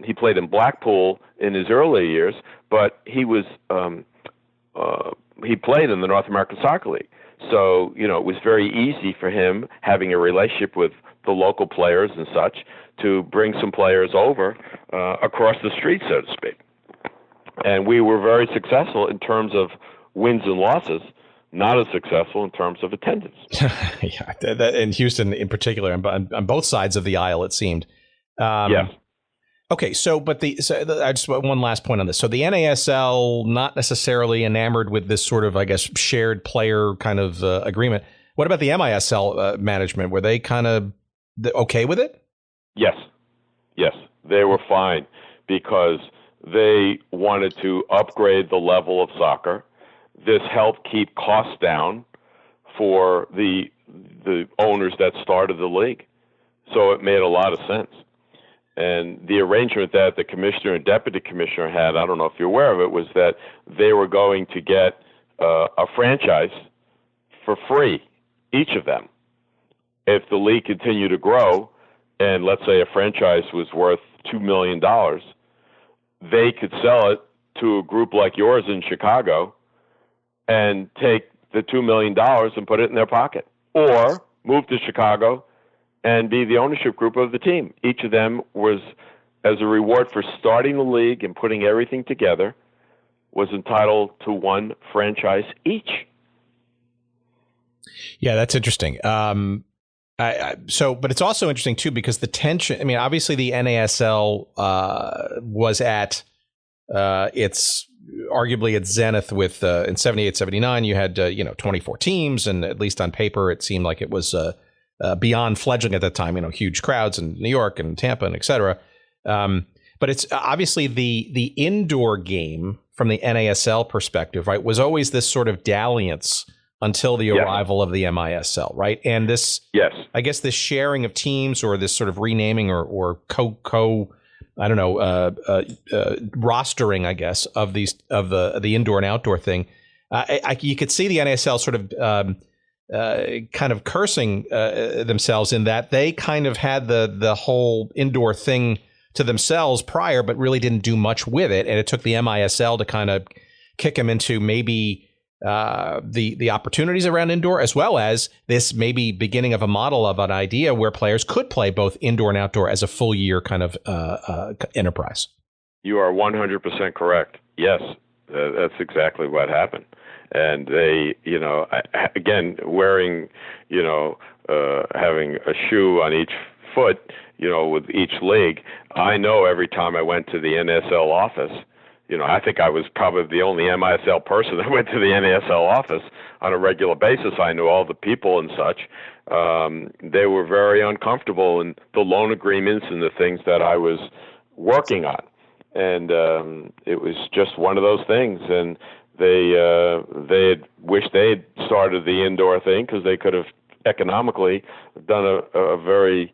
he played in Blackpool in his early years, but he played in the North American Soccer League. So, it was very easy for him, having a relationship with the local players and such, to bring some players over across the street, so to speak. And we were very successful in terms of wins and losses, not as successful in terms of attendance. Yeah, in Houston in particular, on both sides of the aisle, it seemed. Yeah. Okay, I just one last point on this. So the NASL not necessarily enamored with this sort of, I guess, shared player kind of agreement. What about the MISL management? Were they kind of okay with it? Yes, they were fine because they wanted to upgrade the level of soccer. This helped keep costs down for the owners that started the league. So it made a lot of sense. And the arrangement that the commissioner and deputy commissioner had, I don't know if you're aware of it, was that they were going to get a franchise for free, each of them. If the league continued to grow, and let's say a franchise was worth $2 million, they could sell it to a group like yours in Chicago and take the $2 million and put it in their pocket, or move to Chicago and be the ownership group of the team. Each of them was, as a reward for starting the league and putting everything together, was entitled to one franchise each. Yeah, that's interesting. But it's also interesting too, because the tension, I mean, obviously the NASL was at arguably its zenith with in 78, 79, you had 24 teams, and at least on paper it seemed like it was beyond fledgling at that time, huge crowds in New York and Tampa and et cetera. But it's obviously the indoor game from the NASL perspective, right, was always this sort of dalliance until the arrival of the MISL, right? And this, I guess, this sharing of teams, or this sort of renaming or rostering, I guess, of the indoor and outdoor thing. You could see the NASL sort of kind of cursing themselves in that they kind of had the whole indoor thing to themselves prior, but really didn't do much with it. And it took the MISL to kind of kick them into maybe the opportunities around indoor, as well as this maybe beginning of a model of an idea where players could play both indoor and outdoor as a full year kind of enterprise. You are 100% correct. Yes, that's exactly what happened. And they, again, wearing, having a shoe on each foot, with each league. I know every time I went to the NSL office, I think I was probably the only MISL person that went to the NASL office on a regular basis. I knew all the people and such. They were very uncomfortable in the loan agreements and the things that I was working on. And it was just one of those things. And they had wished they had started the indoor thing, because they could have economically done a very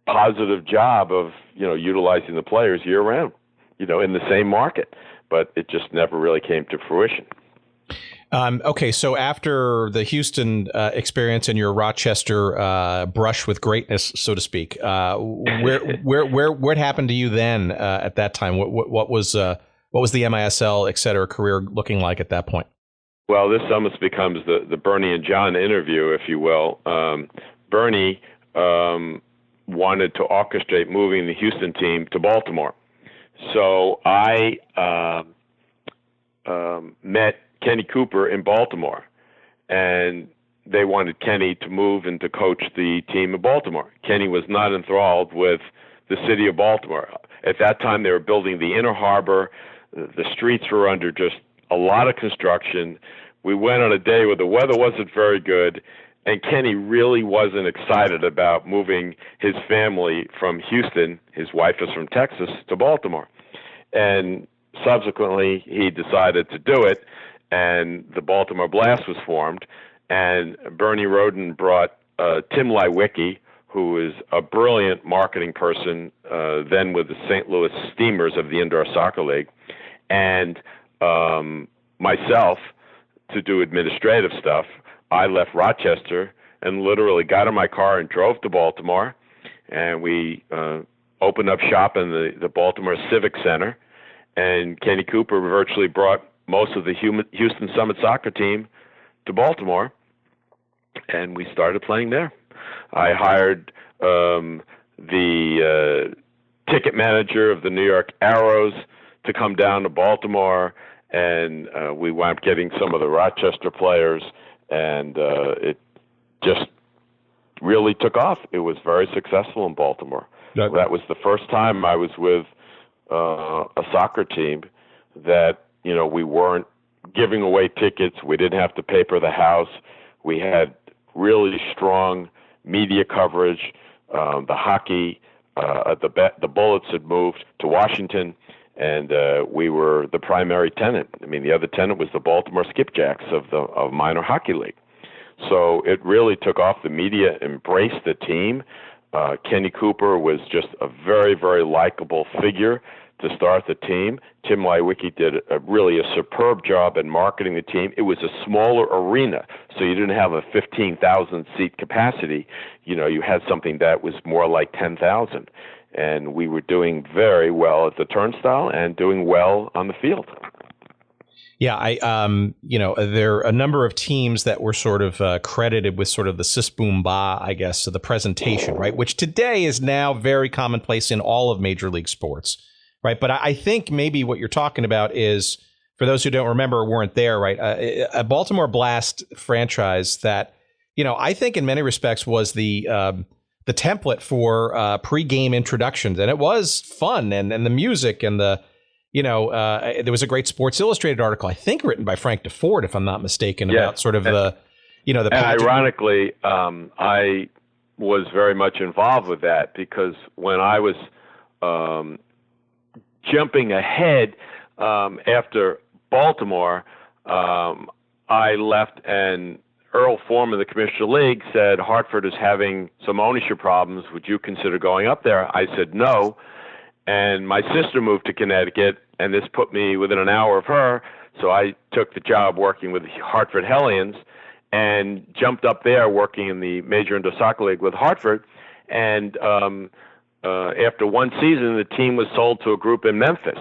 positive job of, utilizing the players year round, in the same market. But it just never really came to fruition. Okay, so after the Houston experience and your Rochester brush with greatness, so to speak, what happened to you then at that time? What was the MISL, et cetera, career looking like at that point? Well, this almost becomes the Bernie and John interview, if you will. Bernie wanted to orchestrate moving the Houston team to Baltimore. So I met Kenny Cooper in Baltimore, and they wanted Kenny to move and to coach the team in Baltimore. Kenny was not enthralled with the city of Baltimore. At that time, they were building the Inner Harbor. The streets were under just a lot of construction. We went on a day where the weather wasn't very good, And Kenny really wasn't excited about moving his family from Houston, his wife is from Texas, to Baltimore. And subsequently, he decided to do it, and the Baltimore Blast was formed. And Bernie Roden brought Tim Leiweke, who is a brilliant marketing person, then with the St. Louis Steamers of the Indoor Soccer League, and myself to do administrative stuff. I left Rochester and literally got in my car and drove to Baltimore, and we opened up shop in the Baltimore Civic Center, and Kenny Cooper virtually brought most of the Houston Summit soccer team to Baltimore, and we started playing there. I hired the ticket manager of the New York Arrows to come down to Baltimore, and we wound up getting some of the Rochester players, and it just really took off. It was very successful in Baltimore. That was the first time I was with a soccer team that, we weren't giving away tickets. We didn't have to paper the house. We had really strong media coverage. The hockey, the Bullets had moved to Washington, and we were the primary tenant. I mean, the other tenant was the Baltimore Skipjacks of minor hockey league. So it really took off. The media embraced the team. Kenny Cooper was just a very, very likable figure to start the team. Tim Leiweke did really a superb job in marketing the team. It was a smaller arena, so you didn't have a 15,000-seat capacity. You had something that was more like 10,000. And we were doing very well at the turnstile and doing well on the field. Yeah, there are a number of teams that were sort of credited with sort of the sis boom ba, I guess, the presentation, right? Which today is now very commonplace in all of major league sports, right? But I think maybe what you're talking about is, for those who don't remember or weren't there, right? A Baltimore Blast franchise that, I think in many respects was the template for pregame introductions, and it was fun, and the music and the. There was a great Sports Illustrated article, I think, written by Frank DeFord, if I'm not mistaken, about sort of the. And ironically, I was very much involved with that because when I was jumping ahead after Baltimore, I left, and Earl Foreman, the commissioner of the league, said Hartford is having some ownership problems. Would you consider going up there? I said no. And my sister moved to Connecticut, and this put me within an hour of her. So I took the job working with the Hartford Hellions and jumped up there working in the Major Indoor Soccer League with Hartford. And after one season, the team was sold to a group in Memphis.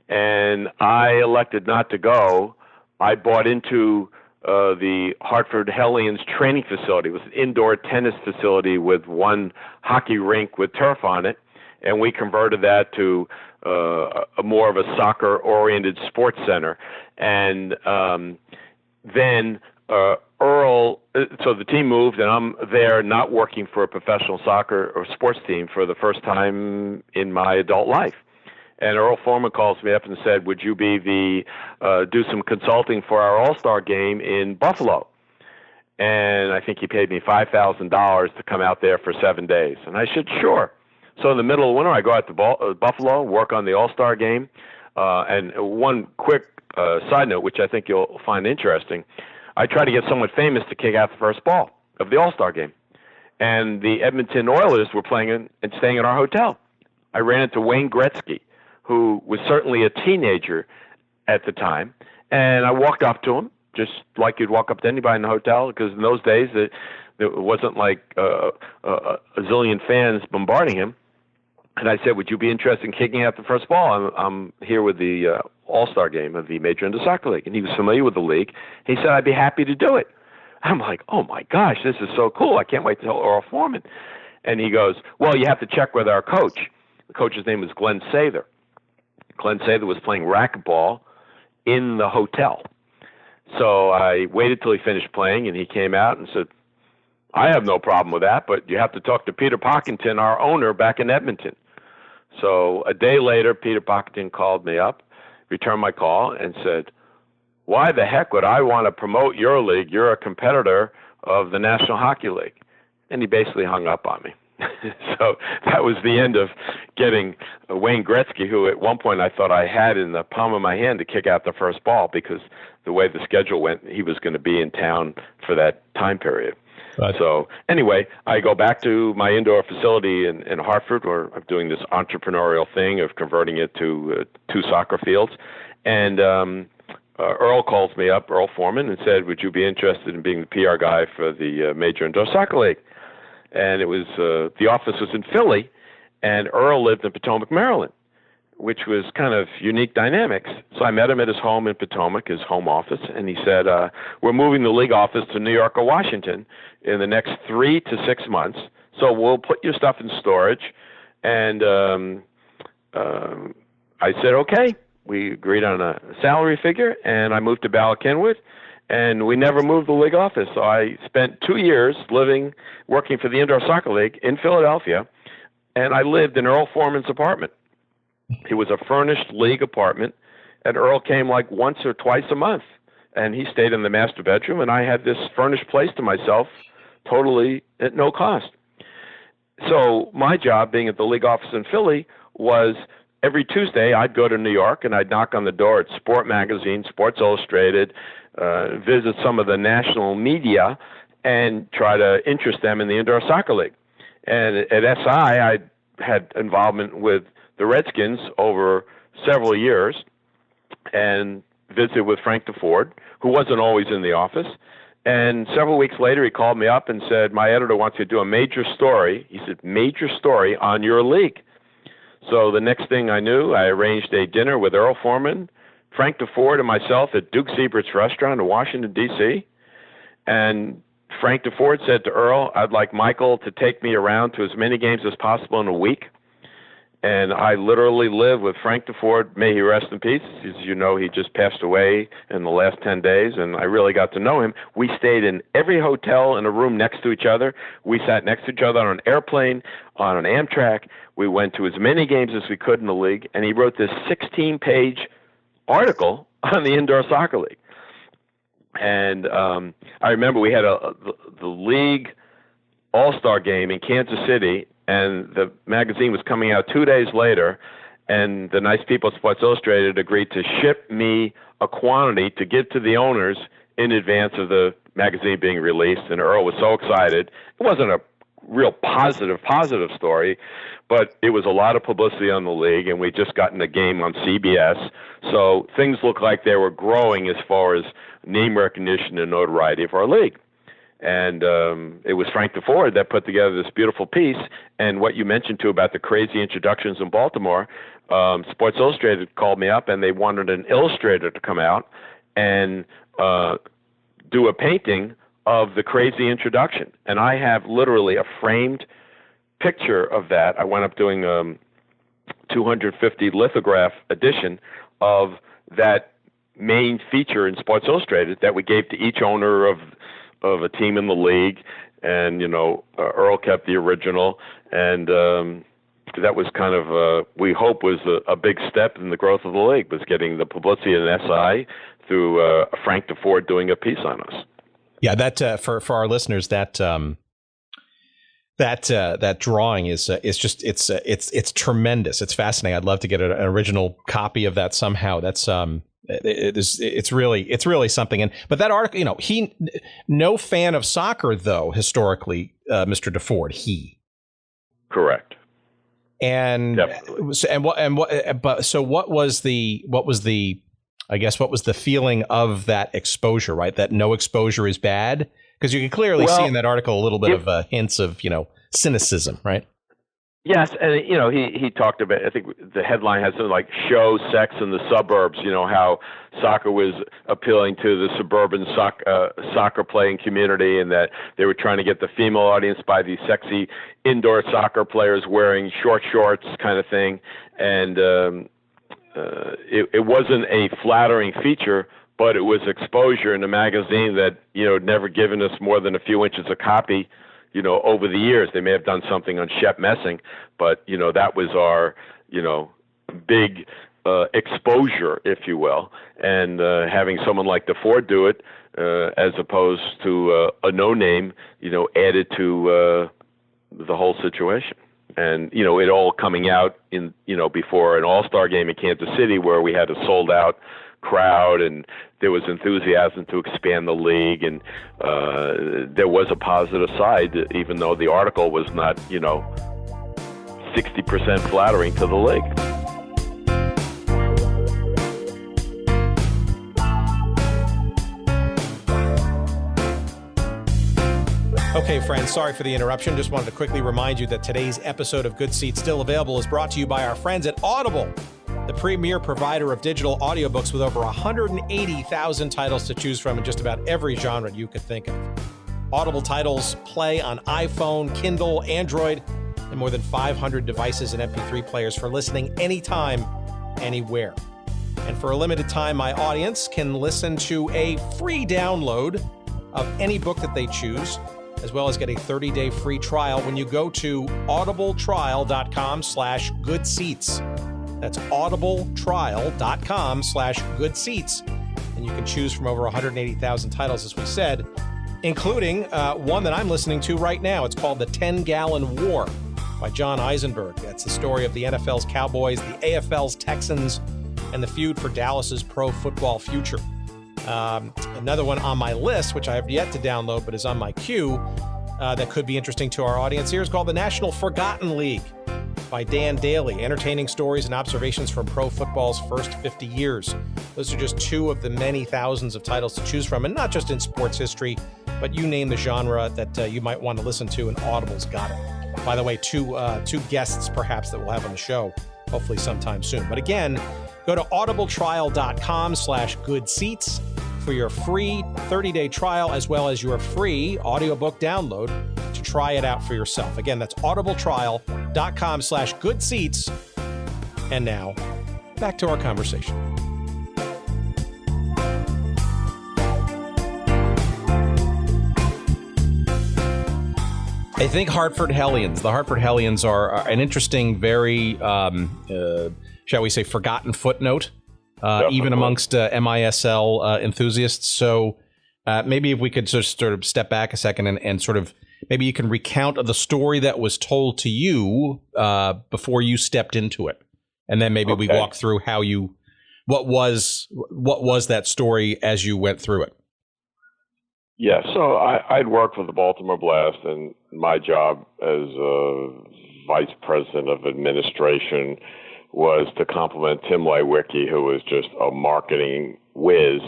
And I elected not to go. I bought into the Hartford Hellions training facility. It was an indoor tennis facility with one hockey rink with turf on it. And we converted that to a more of a soccer-oriented sports center. And then Earl, so the team moved, and I'm there not working for a professional soccer or sports team for the first time in my adult life. And Earl Foreman calls me up and said, would you be do some consulting for our All-Star game in Buffalo? And I think he paid me $5,000 to come out there for 7 days. And I said, sure. So in the middle of winter, I go out to Buffalo, work on the All-Star game. And one quick side note, which I think you'll find interesting, I tried to get someone famous to kick out the first ball of the All-Star game. And the Edmonton Oilers were playing and staying at our hotel. I ran into Wayne Gretzky, who was certainly a teenager at the time. And I walked up to him, just like you'd walk up to anybody in the hotel, because in those days there wasn't like a zillion fans bombarding him. And I said, would you be interested in kicking out the first ball? I'm here with the All-Star game of the Major Indoor Soccer League. And he was familiar with the league. He said, I'd be happy to do it. I'm like, oh, my gosh, this is so cool. I can't wait to tell Earl Foreman. And he goes, well, you have to check with our coach. The coach's name was Glenn Sather. Glenn Sather was playing racquetball in the hotel. So I waited till he finished playing, and he came out and said, I have no problem with that, but you have to talk to Peter Pocklington, our owner, back in Edmonton. So a day later, Peter Pocklington called me up, returned my call, and said, why the heck would I want to promote your league? You're a competitor of the National Hockey League. And he basically hung up on me. So that was the end of getting Wayne Gretzky, who at one point I thought I had in the palm of my hand to kick out the first ball, because the way the schedule went, he was going to be in town for that time period. Right. So anyway, I go back to my indoor facility in Hartford, where I'm doing this entrepreneurial thing of converting it to 2 soccer fields. And Earl calls me up, Earl Foreman, and said, would you be interested in being the PR guy for the Major Indoor Soccer League? And it was the office was in Philly, and Earl lived in Potomac, Maryland, which was kind of unique dynamics. So I met him at his home in Potomac, his home office, and he said, we're moving the league office to New York or Washington in the next 3 to 6 months, so we'll put your stuff in storage. And I said, okay. We agreed on a salary figure, and I moved to Bala Cynwyd, and we never moved the league office. So I spent 2 years working for the Indoor Soccer League in Philadelphia, and I lived in Earl Foreman's apartment. It was a furnished league apartment, and Earl came like once or twice a month, and he stayed in the master bedroom, and I had this furnished place to myself, totally at no cost. So my job, being at the league office in Philly, was every Tuesday I'd go to New York, and I'd knock on the door at Sport Magazine, Sports Illustrated, visit some of the national media, and try to interest them in the Indoor Soccer League. And at SI, I had involvement with the Redskins over several years, and visited with Frank DeFord, who wasn't always in the office. And several weeks later, he called me up and said, my editor wants you to do a major story. He said, major story on your league. So the next thing I knew, I arranged a dinner with Earl Foreman, Frank DeFord, and myself at Duke Siebert's restaurant in Washington, D.C. And Frank DeFord said to Earl, I'd like Michael to take me around to as many games as possible in a week. And I literally lived with Frank DeFord, may he rest in peace. As you know, he just passed away in the last 10 days, and I really got to know him. We stayed in every hotel in a room next to each other. We sat next to each other on an airplane, on an Amtrak. We went to as many games as we could in the league, and he wrote this 16-page article on the Indoor Soccer League. And I remember we had the league all-star game in Kansas City, and the magazine was coming out 2 days later, and the nice people at Sports Illustrated agreed to ship me a quantity to give to the owners in advance of the magazine being released, and Earl was so excited. It wasn't a real positive story, but it was a lot of publicity on the league, and we just gotten a game on CBS, so things looked like they were growing as far as name recognition and notoriety of our league. And it was Frank DeFord that put together this beautiful piece. And what you mentioned, too, about the crazy introductions in Baltimore, Sports Illustrated called me up, and they wanted an illustrator to come out and do a painting of the crazy introduction. And I have literally a framed picture of that. I wound up doing 250 lithograph edition of that main feature in Sports Illustrated that we gave to each owner of a team in the league, and Earl kept the original, and that was kind of we hope was a big step in the growth of the league, was getting the publicity in SI through Frank DeFord doing a piece on us. Yeah, that for our listeners, that drawing is just it's tremendous. It's fascinating. I'd love to get an original copy of that somehow. That's it's really something. But that article, he no fan of soccer though historically, Mr. DeFord. Correct. And definitely. What was the feeling of that exposure? Right, that no exposure is bad, because you can clearly see in that article a little bit of hints of cynicism, right? Yes, and he talked about, I think the headline has something like "Show Sex in the Suburbs," how soccer was appealing to the suburban soccer playing community, and that they were trying to get the female audience by these sexy indoor soccer players wearing short shorts kind of thing. And it wasn't a flattering feature, but it was exposure in a magazine that had never given us more than a few inches of copy. Over the years. They may have done something on Shep Messing, but, that was our, big exposure, if you will, and having someone like DeFord do it as opposed to a no-name, added to the whole situation. And, it all coming out in, before an all-star game in Kansas City where we had a sold-out crowd and there was enthusiasm to expand the league, and there was a positive side, even though the article was not, 60% flattering to the league. Okay, friends, sorry for the interruption. Just wanted to quickly remind you that today's episode of Good Seats Still Available is brought to you by our friends at Audible, the premier provider of digital audiobooks with over 180,000 titles to choose from in just about every genre you could think of. Audible titles play on iPhone, Kindle, Android, and more than 500 devices and MP3 players for listening anytime, anywhere. And for a limited time, my audience can listen to a free download of any book that they choose, as well as get a 30-day free trial when you go to audibletrial.com/goodseats. That's audibletrial.com/goodseats. And you can choose from over 180,000 titles, as we said, including one that I'm listening to right now. It's called The 10-Gallon War by John Eisenberg. That's the story of the NFL's Cowboys, the AFL's Texans, and the feud for Dallas's pro football future. Another one on my list, which I have yet to download but is on my queue, that could be interesting to our audience here, is called The National Forgotten League by Dan Daly, entertaining stories and observations from pro football's first 50 years. Those are just two of the many thousands of titles to choose from, and not just in sports history, but you name the genre that you might want to listen to, and Audible's got it. By the way, two guests perhaps that we'll have on the show, hopefully sometime soon. But again, go to audibletrial.com/goodseats for your free 30-day trial, as well as your free audiobook download to try it out for yourself. Again, that's audibletrial.com/goodseats. And now, back to our conversation. I think Hartford Hellions. The Hartford Hellions are an interesting, very, shall we say, forgotten footnote, even amongst MISL enthusiasts. So maybe if we could sort of step back a second and sort of maybe you can recount the story that was told to you before you stepped into it, and then maybe we walk through how what was that story as you went through it. Yeah, so I'd worked with the Baltimore Blast, and my job as vice president of administration was to compliment Tim Leiweke, who was just a marketing whiz,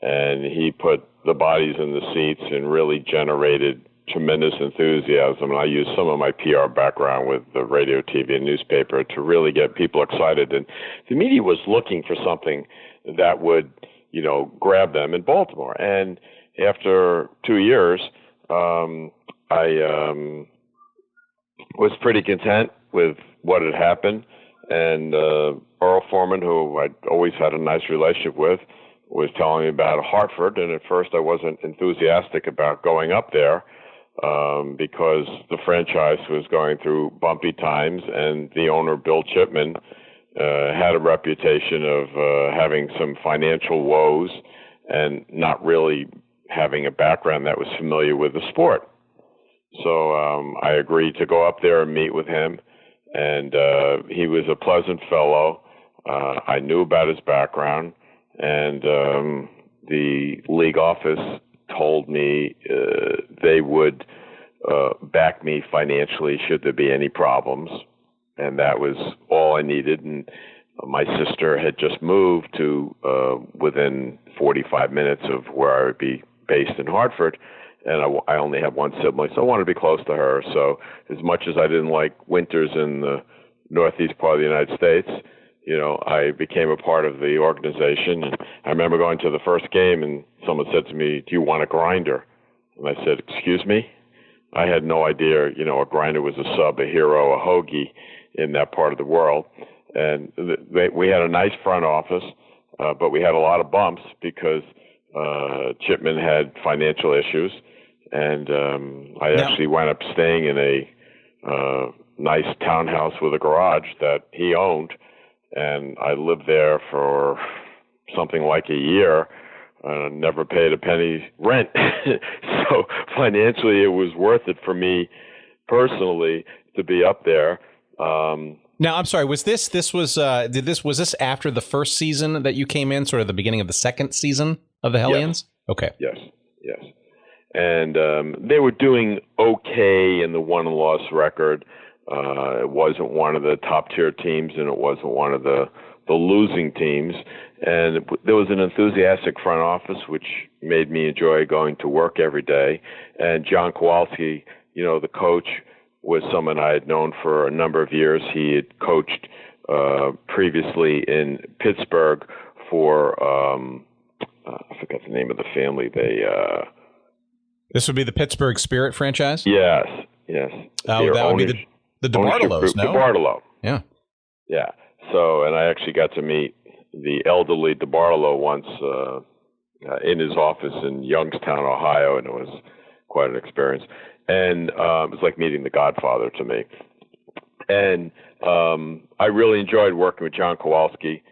and he put the bodies in the seats and really generated tremendous enthusiasm. And I used some of my PR background with the radio, TV, and newspaper to really get people excited. And the media was looking for something that would, grab them in Baltimore. And after 2 years, I was pretty content with what had happened. And Earl Foreman, who I'd always had a nice relationship with, was telling me about Hartford. And at first I wasn't enthusiastic about going up there because the franchise was going through bumpy times, and the owner, Bill Chipman, had a reputation of having some financial woes and not really having a background that was familiar with the sport. So I agreed to go up there and meet with him, and he was a pleasant fellow. I knew about his background, and the league office told me they would back me financially should there be any problems, and that was all I needed. And my sister had just moved to within 45 minutes of where I would be based in Hartford, and I only have one sibling, so I wanted to be close to her. So as much as I didn't like winters in the northeast part of the United States, I became a part of the organization. And I remember going to the first game, and someone said to me, "Do you want a grinder?" And I said, "Excuse me?" I had no idea, a grinder was a sub, a hero, a hoagie in that part of the world. And we had a nice front office, but we had a lot of bumps because Chipman had financial issues, and I actually wound up staying in a nice townhouse with a garage that he owned, and I lived there for something like a year. Never paid a penny rent. So financially, it was worth it for me personally to be up there. Now, I'm sorry. Was this after the first season that you came in, sort of the beginning of the second season of the Hellions? Yes. Okay. Yes. And they were doing okay in the won-loss record. It wasn't one of the top-tier teams, and it wasn't one of the losing teams. And there was an enthusiastic front office, which made me enjoy going to work every day. And John Kowalski, the coach, was someone I had known for a number of years. He had coached previously in Pittsburgh for, I forgot the name of the family. This would be the Pittsburgh Spirit franchise? Yes. Oh, that would be the DeBartolos, no? DeBartolo. Yeah. So, and I actually got to meet the elderly DeBartolo once in his office in Youngstown, Ohio, and it was quite an experience. And it was like meeting the Godfather to me. And I really enjoyed working with John Kowalski,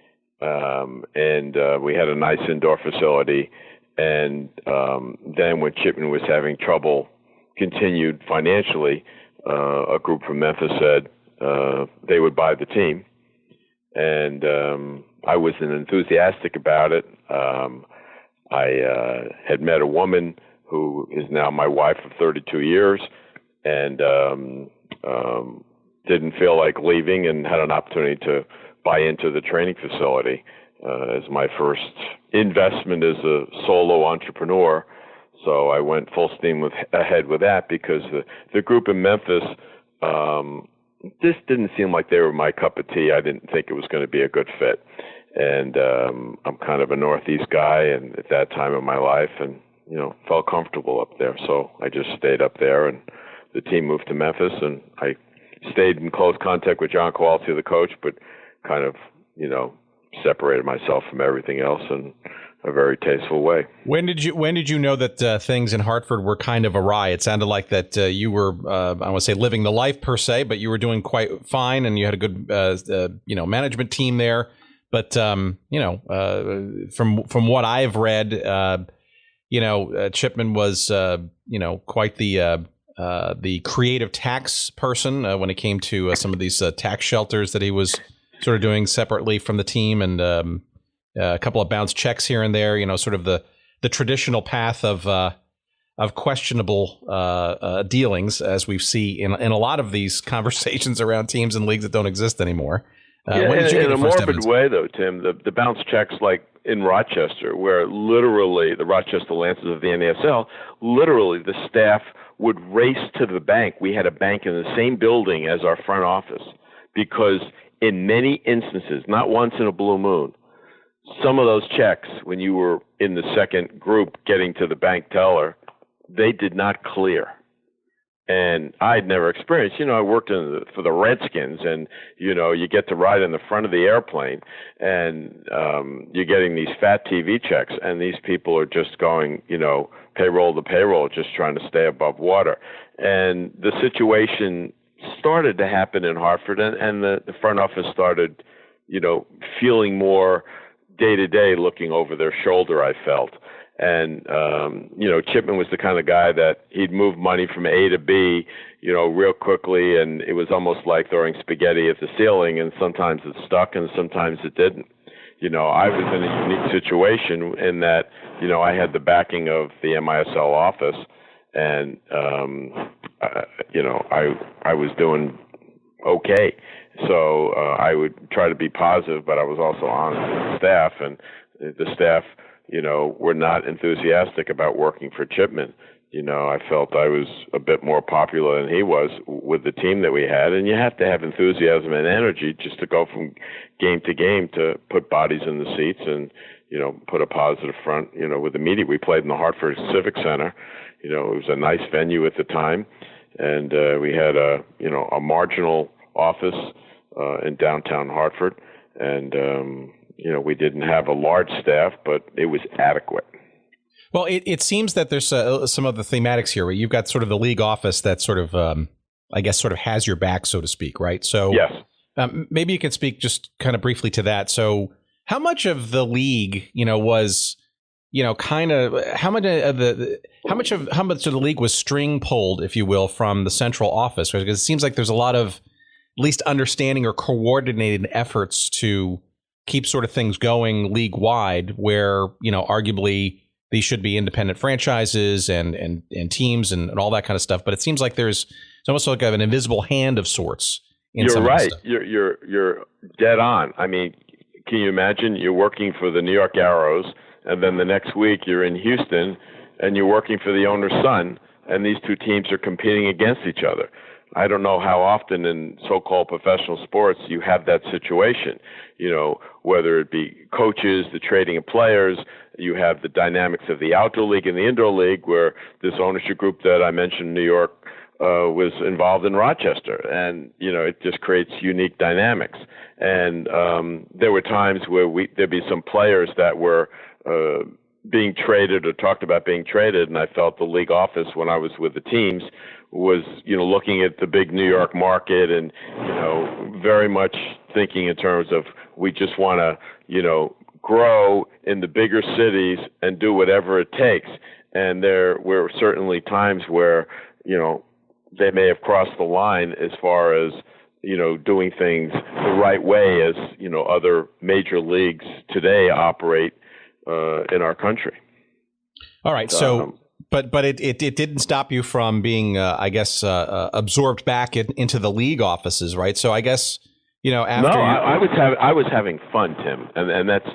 and we had a nice indoor facility. And then when Chipman was having trouble continued financially, a group from Memphis said they would buy the team. And I wasn't enthusiastic about it. I had met a woman who is now my wife of 32 years, and didn't feel like leaving, and had an opportunity to buy into the training facility as my first investment as a solo entrepreneur. So I went full steam ahead with that, because the group in Memphis, this didn't seem like they were my cup of tea. I didn't think it was going to be a good fit. And I'm kind of a Northeast guy, and at that time in my life, and felt comfortable up there. So I just stayed up there, and the team moved to Memphis, and I stayed in close contact with John Kowalski, the coach, but kind of, separated myself from everything else in a very tasteful way. When did you know that things in Hartford were kind of awry? It sounded like that you were, I want to say living the life per se, but you were doing quite fine, and you had a good, management team there. But, from what I've read, Chipman was, quite the creative tax person when it came to some of these tax shelters that he was sort of doing separately from the team, and a couple of bounce checks here and there. Sort of the traditional path of questionable dealings, as we see in a lot of these conversations around teams and leagues that don't exist anymore. When did you get in a first morbid way, though, Tim, the bounce checks, like in Rochester, where literally the Rochester Lancers of the NASL, literally the staff would race to the bank. We had a bank in the same building as our front office, because in many instances, not once in a blue moon, some of those checks, when you were in the second group getting to the bank teller, they did not clear. And I'd never experienced, I worked for the Redskins, and, you get to ride in the front of the airplane, and you're getting these fat TV checks, and these people are just going, payroll to payroll, just trying to stay above water. And the situation started to happen in Hartford, and the front office started, feeling more day-to-day, looking over their shoulder, I felt. And, Chipman was the kind of guy that he'd move money from A to B, real quickly, and it was almost like throwing spaghetti at the ceiling, and sometimes it stuck and sometimes it didn't. I was in a unique situation in that, I had the backing of the MISL office, and, I was doing okay. So I would try to be positive, but I was also honest with the staff, and the staff, were not enthusiastic about working for Chipman. I felt I was a bit more popular than he was with the team that we had, and you have to have enthusiasm and energy just to go from game to game to put bodies in the seats and, put a positive front, with the media. We played in the Hartford Civic Center. It was a nice venue at the time, and we had a marginal office in downtown Hartford, and we didn't have a large staff, but it was adequate. Well, it seems that there's some of the thematics here where you've got sort of the league office that sort of, sort of has your back, so to speak, right? So yes. Maybe you can speak just kind of briefly to that. So how much of the league, was, kind of how much of the league was string pulled, if you will, from the central office? Right? Because it seems like there's a lot of at least understanding or coordinated efforts to keep sort of things going league wide, where, arguably these should be independent franchises and teams and all that kind of stuff. But it seems like it's almost like an invisible hand of sorts. You're right. You're dead on. I mean, can you imagine you're working for the New York Arrows, and then the next week you're in Houston, and you're working for the owner's son, and these two teams are competing against each other? I don't know how often in so-called professional sports you have that situation, whether it be coaches, the trading of players. You have the dynamics of the outdoor league and the indoor league, where this ownership group that I mentioned in New York was involved in Rochester, and it just creates unique dynamics. And there were times where there'd be some players that were being traded or talked about being traded, and I felt the league office, when I was with the teams, was looking at the big New York market and very much thinking in terms of, we just want to grow in the bigger cities and do whatever it takes. And there were certainly times where they may have crossed the line as far as, doing things the right way as, other major leagues today operate in our country. All right. So, but it didn't stop you from being, absorbed back into the league offices, right? So I guess, after. No, I was having fun, Tim. And that's,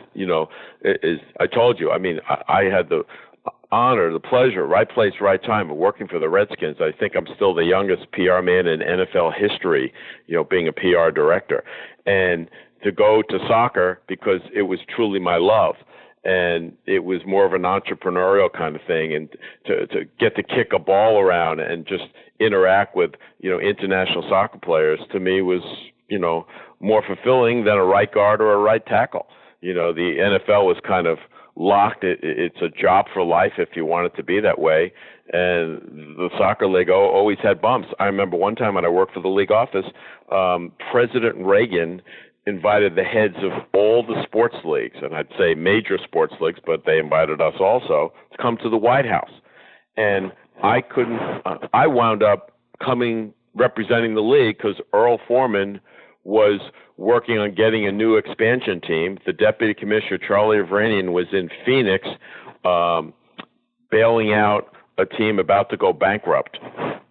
I told you, I mean, I had the honor, the pleasure, right place, right time of working for the Redskins. I think I'm still the youngest PR man in NFL history, being a PR director. And to go to soccer, because it was truly my love, and it was more of an entrepreneurial kind of thing, and to get to kick a ball around and just interact with, international soccer players, to me was, more fulfilling than a right guard or a right tackle. The NFL was kind of locked. It's a job for life if you want it to be that way. And the soccer league always had bumps. I remember one time when I worked for the league office, President Reagan invited the heads of all the sports leagues, and I'd say major sports leagues, but they invited us also, to come to the White House. And I wound up representing the league, because Earl Foreman was working on getting a new expansion team. The deputy commissioner, Charlie Avranian, was in Phoenix bailing out a team about to go bankrupt.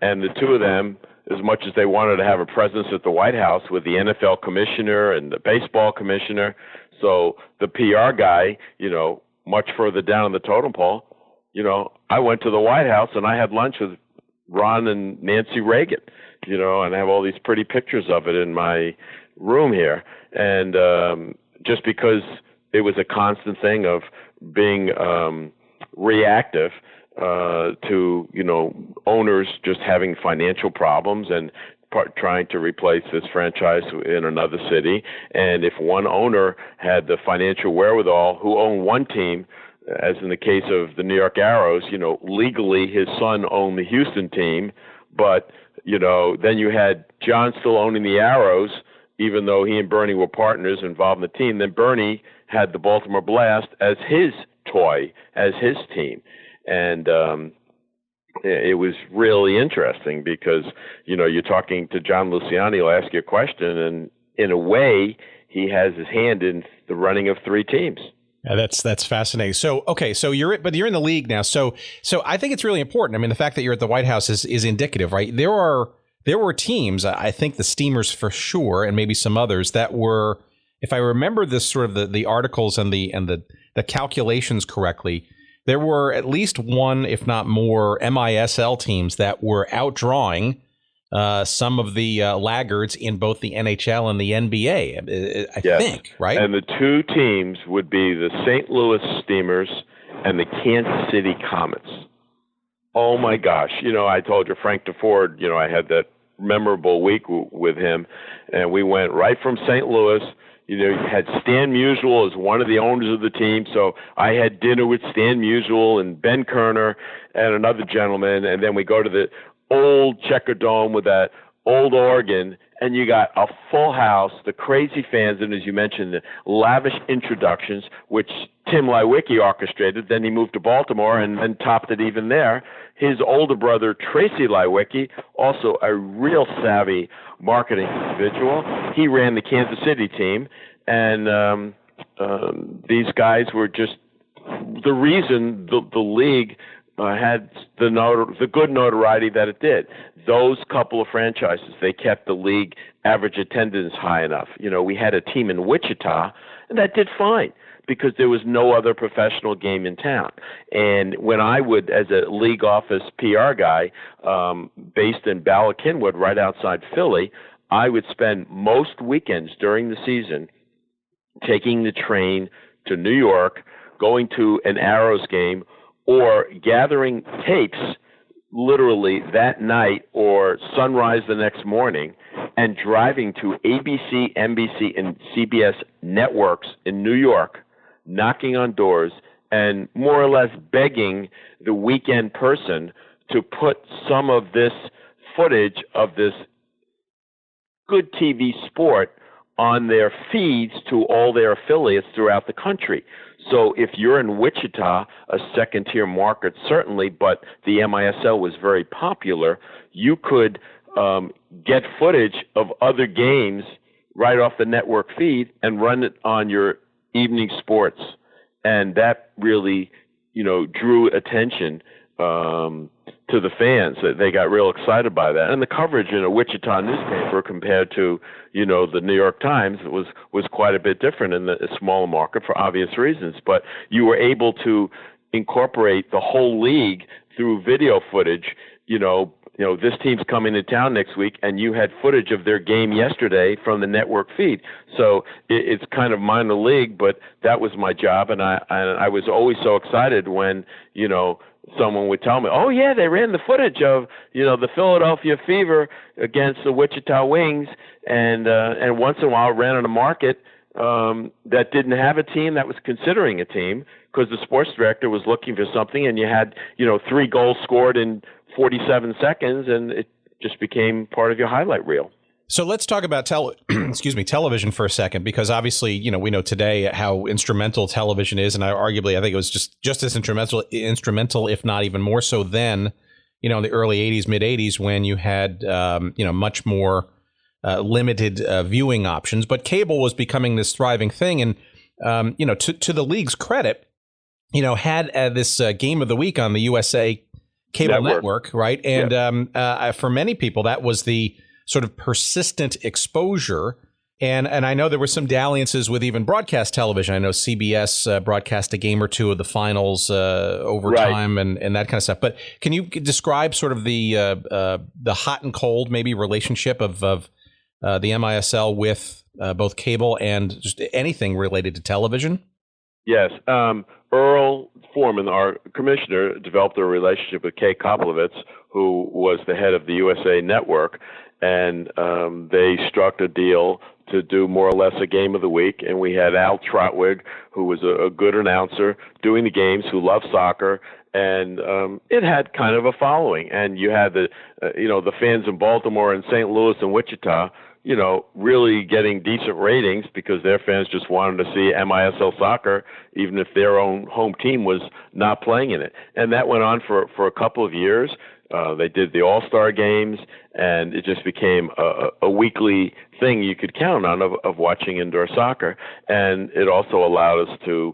And the two of them, as much as they wanted to have a presence at the White House with the NFL commissioner and the baseball commissioner, so the PR guy, much further down the totem pole, I went to the White House and I had lunch with Ron and Nancy Reagan, and I have all these pretty pictures of it in my room here. And just because it was a constant thing of being reactive to, owners just having financial problems and trying to replace this franchise in another city. And if one owner had the financial wherewithal, who owned one team, as in the case of the New York Arrows, legally his son owned the Houston team, but, then you had John still owning the Arrows, even though he and Bernie were partners involved in the team. Then Bernie had the Baltimore Blast as his toy, as his team. And it was really interesting because, you're talking to John Luciani, he'll ask you a question, and in a way, he has his hand in the running of three teams. Yeah, that's fascinating. So, okay, so you're in the league now. So I think it's really important. I mean, the fact that you're at the White House is indicative, right? There were teams, I think the Steamers for sure, and maybe some others that were, if I remember this sort of the articles and the calculations correctly, there were at least one, if not more, MISL teams that were outdrawing some of the laggards in both the NHL and the NBA, I think, right? And the two teams would be the St. Louis Steamers and the Kansas City Comets. Oh, my gosh. I told you, Frank DeFord, I had that memorable week with him, and we went right from St. Louis. You had Stan Musial as one of the owners of the team, so I had dinner with Stan Musial and Ben Kerner and another gentleman, and then we go to the old Checker Dome with that Old Oregon, and you got a full house, the crazy fans, and as you mentioned, the lavish introductions, which Tim Leiweke orchestrated. Then he moved to Baltimore and then topped it even there. His older brother, Tracy Leiweke, also a real savvy marketing individual. He ran the Kansas City team, and these guys were just the reason the league had the good notoriety that it did. Those couple of franchises, they kept the league average attendance high enough. We had a team in Wichita, and that did fine because there was no other professional game in town. And when I would, as a league office PR guy, based in Bala Cynwyd, right outside Philly, I would spend most weekends during the season taking the train to New York, going to an Arrows game, or gathering tapes literally that night or sunrise the next morning and driving to ABC, NBC, and CBS networks in New York, knocking on doors and more or less begging the weekend person to put some of this footage of this good TV sport on their feeds to all their affiliates throughout the country. So if you're in Wichita, a second-tier market certainly, but the MISL was very popular, you could get footage of other games right off the network feed and run it on your evening sports. And that really, drew attention to the fans. They got real excited by that. And the coverage in a Wichita newspaper compared to, the New York Times was quite a bit different in the smaller market for obvious reasons. But you were able to incorporate the whole league through video footage. This team's coming to town next week, and you had footage of their game yesterday from the network feed. So it's kind of minor league, but that was my job, and I was always so excited when, someone would tell me, oh, yeah, they ran the footage of, the Philadelphia Fever against the Wichita Wings, and once in a while ran on a market that didn't have a team that was considering a team because the sports director was looking for something, and you had, 3 goals scored in 47 seconds, and it just became part of your highlight reel. So let's talk about television for a second, because obviously, we know today how instrumental television is, and I think it was just as instrumental, if not even more so then, in the early 80s, mid 80s, when you had, much more limited viewing options. But cable was becoming this thriving thing, and to the league's credit, had this Game of the Week on the USA cable network, right? And for many people, that was the sort of persistent exposure. And I know there were some dalliances with even broadcast television. I know CBS broadcast a game or two of the finals over time and that kind of stuff. But can you describe sort of the hot and cold maybe relationship of the MISL with both cable and just anything related to television? Yes. Earl Foreman, our commissioner, developed a relationship with Kay Koplovitz, who was the head of the USA Network, and they struck a deal to do more or less a game of the week. And we had Al Trotwig, who was a good announcer, doing the games, who loved soccer, and it had kind of a following. And you had the fans in Baltimore and St. Louis and Wichita, really getting decent ratings because their fans just wanted to see MISL soccer, even if their own home team was not playing in it. And that went on for a couple of years. They did the All-Star games, and it just became a weekly thing you could count on of watching indoor soccer. And it also allowed us to,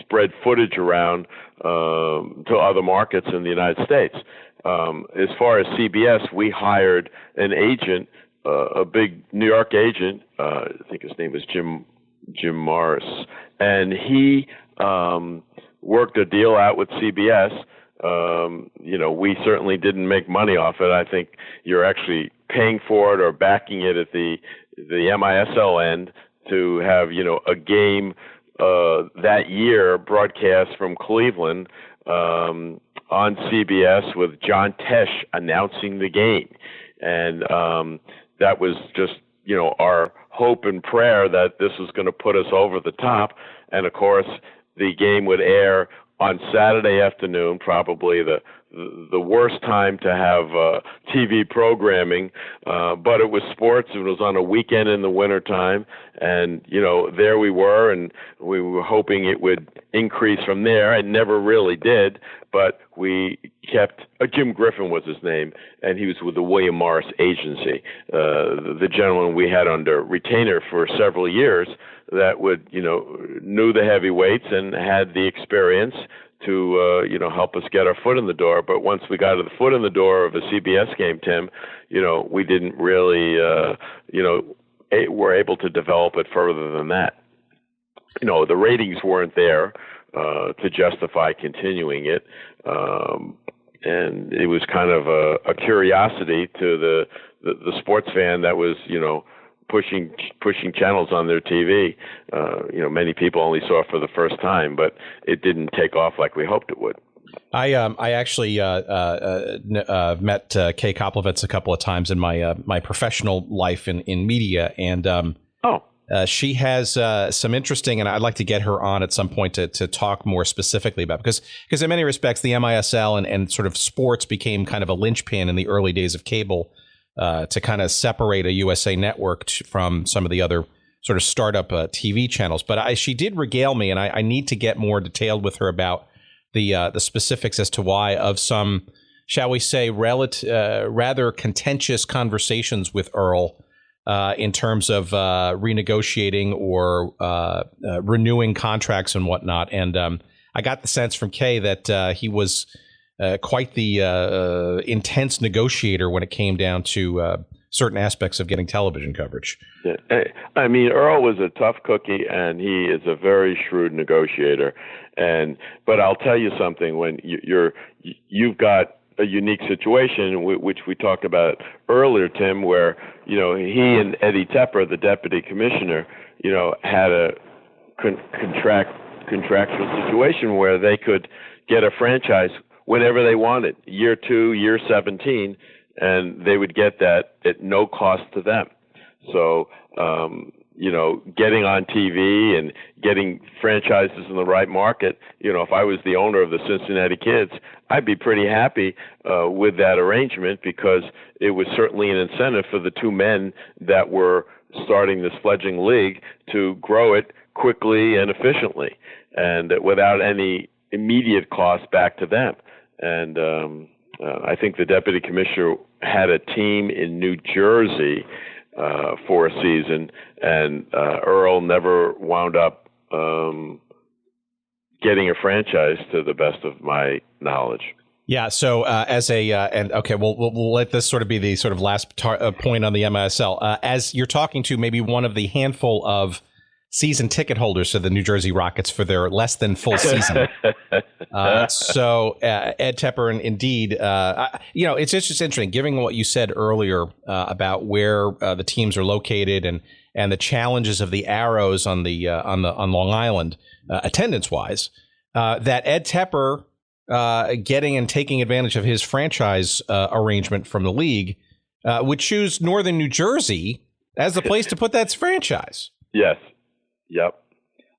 spread footage around to other markets in the United States. As far as CBS, we hired an agent, a big New York agent. I think his name was Jim Morris, and he worked a deal out with CBS. We certainly didn't make money off it. I think you're actually paying for it or backing it at the MISL end to have, a game that year broadcast from Cleveland on CBS with John Tesh announcing the game. And that was just, our hope and prayer that this was going to put us over the top. And, of course, the game would air on Saturday afternoon, probably the worst time to have TV programming, but it was sports. It was on a weekend in the wintertime, and there we were, and we were hoping it would increase from there. It never really did, but we kept Jim Griffin was his name, and he was with the William Morris Agency, the gentleman we had under retainer for several years that would knew the heavyweights and had the experience to help us get our foot in the door. But once we got the foot in the door of a CBS game, Tim, we didn't really were able to develop it further than that. The ratings weren't there to justify continuing it, and it was kind of a curiosity to the sports fan that was pushing channels on their TV. Many people only saw it for the first time, but it didn't take off like we hoped it would. I actually met Kay Koplovitz a couple of times in my professional life in media, and she has some interesting, and I'd like to get her on at some point to talk more specifically about, because in many respects the MISL and sort of sports became kind of a linchpin in the early days of cable to kind of separate a USA Network from some of the other sort of startup TV channels. But she did regale me, and I need to get more detailed with her about the specifics as to why of some, shall we say, rather contentious conversations with Earl in terms of renegotiating or renewing contracts and whatnot. And I got the sense from Kay that he was quite the intense negotiator when it came down to certain aspects of getting television coverage. Yeah. I mean, Earl was a tough cookie, and he is a very shrewd negotiator. But I'll tell you something: when you've got a unique situation, which we talked about earlier, Tim, where he and Eddie Tepper, the deputy commissioner, had a contractual situation where they could get a franchise whenever they wanted, year 2, year 17, and they would get that at no cost to them. So, getting on TV and getting franchises in the right market, if I was the owner of the Cincinnati Kids, I'd be pretty happy with that arrangement, because it was certainly an incentive for the two men that were starting this fledgling league to grow it quickly and efficiently and without any immediate cost back to them. And I think the deputy commissioner had a team in New Jersey for a season, and Earl never wound up getting a franchise, to the best of my knowledge. Yeah. So we'll let this sort of be the sort of last point on the MISL. As you're talking to maybe one of the handful of season ticket holders to the New Jersey Rockets for their less than full season. So Ed Tepper, and indeed, it's just interesting, given what you said earlier about where the teams are located and the challenges of the Arrows on Long Island, attendance wise, that Ed Tepper getting and taking advantage of his franchise arrangement from the league would choose Northern New Jersey as the place to put that franchise. Yes. Yep.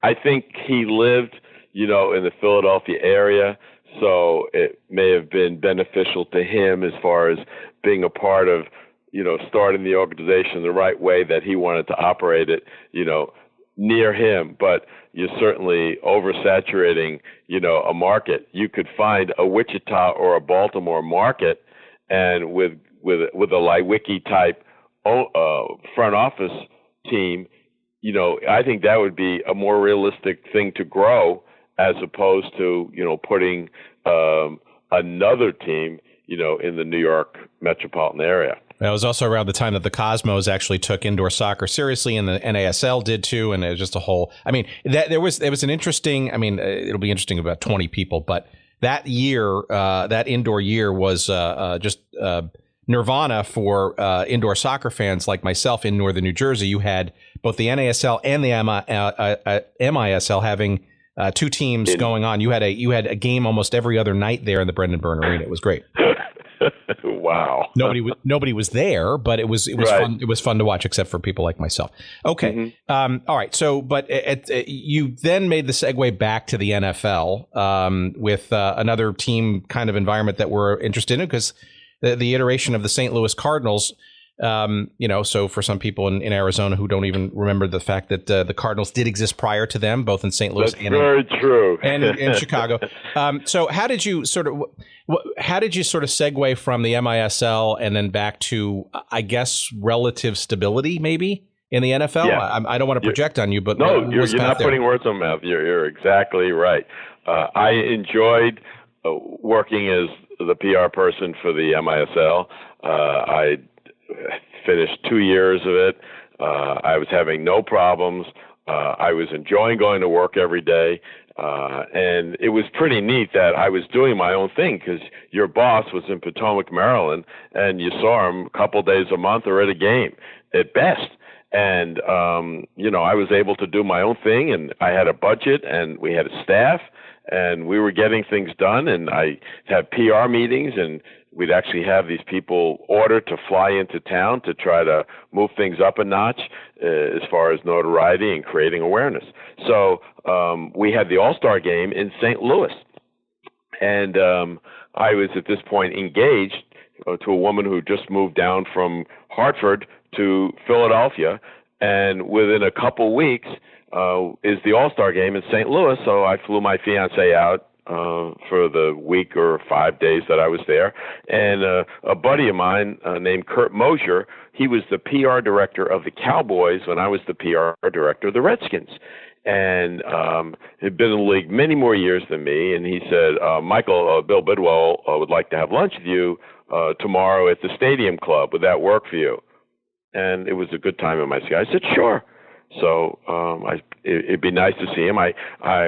I think he lived, in the Philadelphia area, so it may have been beneficial to him as far as being a part of, starting the organization the right way that he wanted to operate it, near him. But you're certainly oversaturating, a market. You could find a Wichita or a Baltimore market, and with a Leiweke type front office team, I think that would be a more realistic thing to grow, as opposed to, putting another team, in the New York metropolitan area. That was also around the time that the Cosmos actually took indoor soccer seriously, and the NASL did too. And it was just a whole, there was an interesting, it'll be interesting about 20 people, but that year, that indoor year was just nirvana for indoor soccer fans like myself in northern New Jersey. You had both the NASL and the MISL having two teams going on. You had a game almost every other night there in the Brendan Byrne Arena. It was great. Wow. Nobody was there, but it was Right. fun. It was fun to watch, except for people like myself. Okay. Mm-hmm. All right. So, but you then made the segue back to the NFL with another team kind of environment that we're interested in, because the iteration of the St. Louis Cardinals. So for some people in Arizona who don't even remember the fact that the Cardinals did exist prior to them, both in St. Louis and in Chicago. So how did you sort of segue from the MISL and then back to, I guess, relative stability maybe in the NFL? Yeah. I don't want to project on you, but no, you're not putting words in my mouth. You're exactly right. I enjoyed working as the PR person for the MISL. I finished 2 years of it. I was having no problems. I was enjoying going to work every day. And it was pretty neat that I was doing my own thing, because your boss was in Potomac, Maryland, and you saw him a couple days a month or at a game at best. And, I was able to do my own thing, and I had a budget, and we had a staff, and we were getting things done, and I had PR meetings, and we'd actually have these people ordered to fly into town to try to move things up a notch as far as notoriety and creating awareness. So we had the All-Star game in St. Louis, and I was at this point engaged to a woman who just moved down from Hartford to Philadelphia, and within a couple weeks is the All-Star game in St. Louis, so I flew my fiancée out for the week or 5 days that I was there. And a buddy of mine named Kurt Mosier, he was the PR director of the Cowboys when I was the PR director of the Redskins. And had been in the league many more years than me. And he said, Michael, Bill Bidwell would like to have lunch with you tomorrow at the Stadium Club. Would that work for you? And it was a good time in my schedule. I said, sure. So it'd be nice to see him.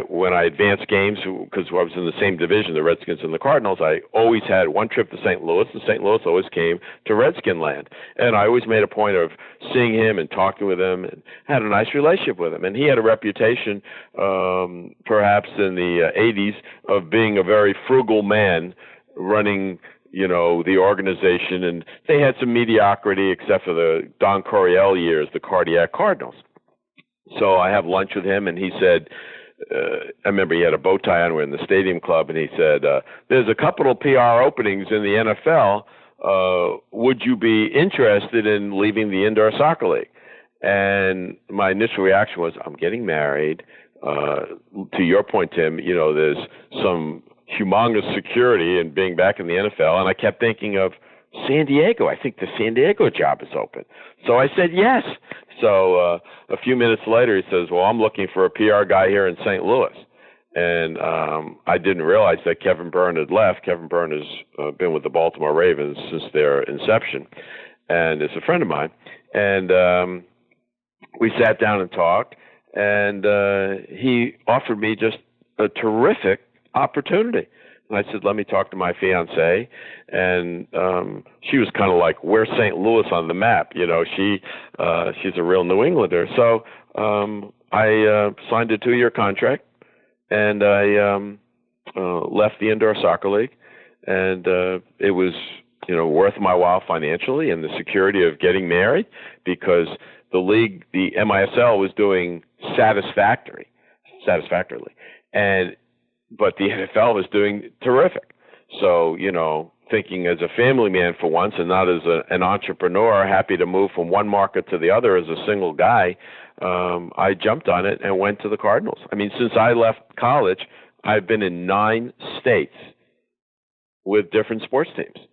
When I advanced games, because I was in the same division, the Redskins and the Cardinals, I always had one trip to St. Louis, and St. Louis always came to Redskin land. And I always made a point of seeing him and talking with him, and had a nice relationship with him. And he had a reputation, perhaps in the 80s, of being a very frugal man running the organization, and they had some mediocrity except for the Don Coryell years, the Cardiac Cardinals. So I have lunch with him, and he said, I remember he had a bow tie on, we're in the Stadium Club, and he said, there's a couple of PR openings in the NFL. Would you be interested in leaving the Indoor Soccer League? And my initial reaction was, I'm getting married. To your point, Tim, there's some humongous security in being back in the NFL, and I kept thinking of San Diego. I think the San Diego job is open. So I said yes. So a few minutes later, he says, well, I'm looking for a PR guy here in St. Louis. And I didn't realize that Kevin Byrne had left. Kevin Byrne has been with the Baltimore Ravens since their inception, and is a friend of mine. And we sat down and talked, and he offered me just a terrific opportunity. And I said, let me talk to my fiancée. And she was kind of like, where's St. Louis on the map? She's a real New Englander. So I signed a 2-year contract, and I left the Indoor Soccer League. And it was, worth my while financially, and the security of getting married, because the league, the MISL, was doing satisfactorily. But the NFL was doing terrific. So, thinking as a family man for once, and not as an entrepreneur, happy to move from one market to the other as a single guy, I jumped on it and went to the Cardinals. I mean, since I left college, I've been in 9 states with different sports teams.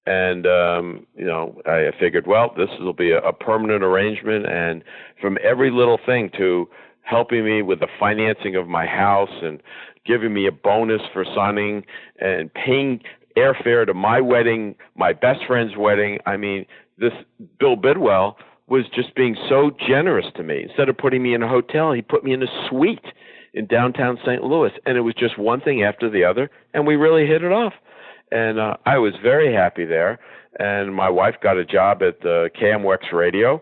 And, I figured, well, this will be a permanent arrangement. And from every little thing to helping me with the financing of my house and giving me a bonus for signing and paying airfare to my wedding, my best friend's wedding. I mean, this Bill Bidwell was just being so generous to me. Instead of putting me in a hotel, he put me in a suite in downtown St. Louis. And it was just one thing after the other, and we really hit it off. And I was very happy there. And my wife got a job at KMWX Radio,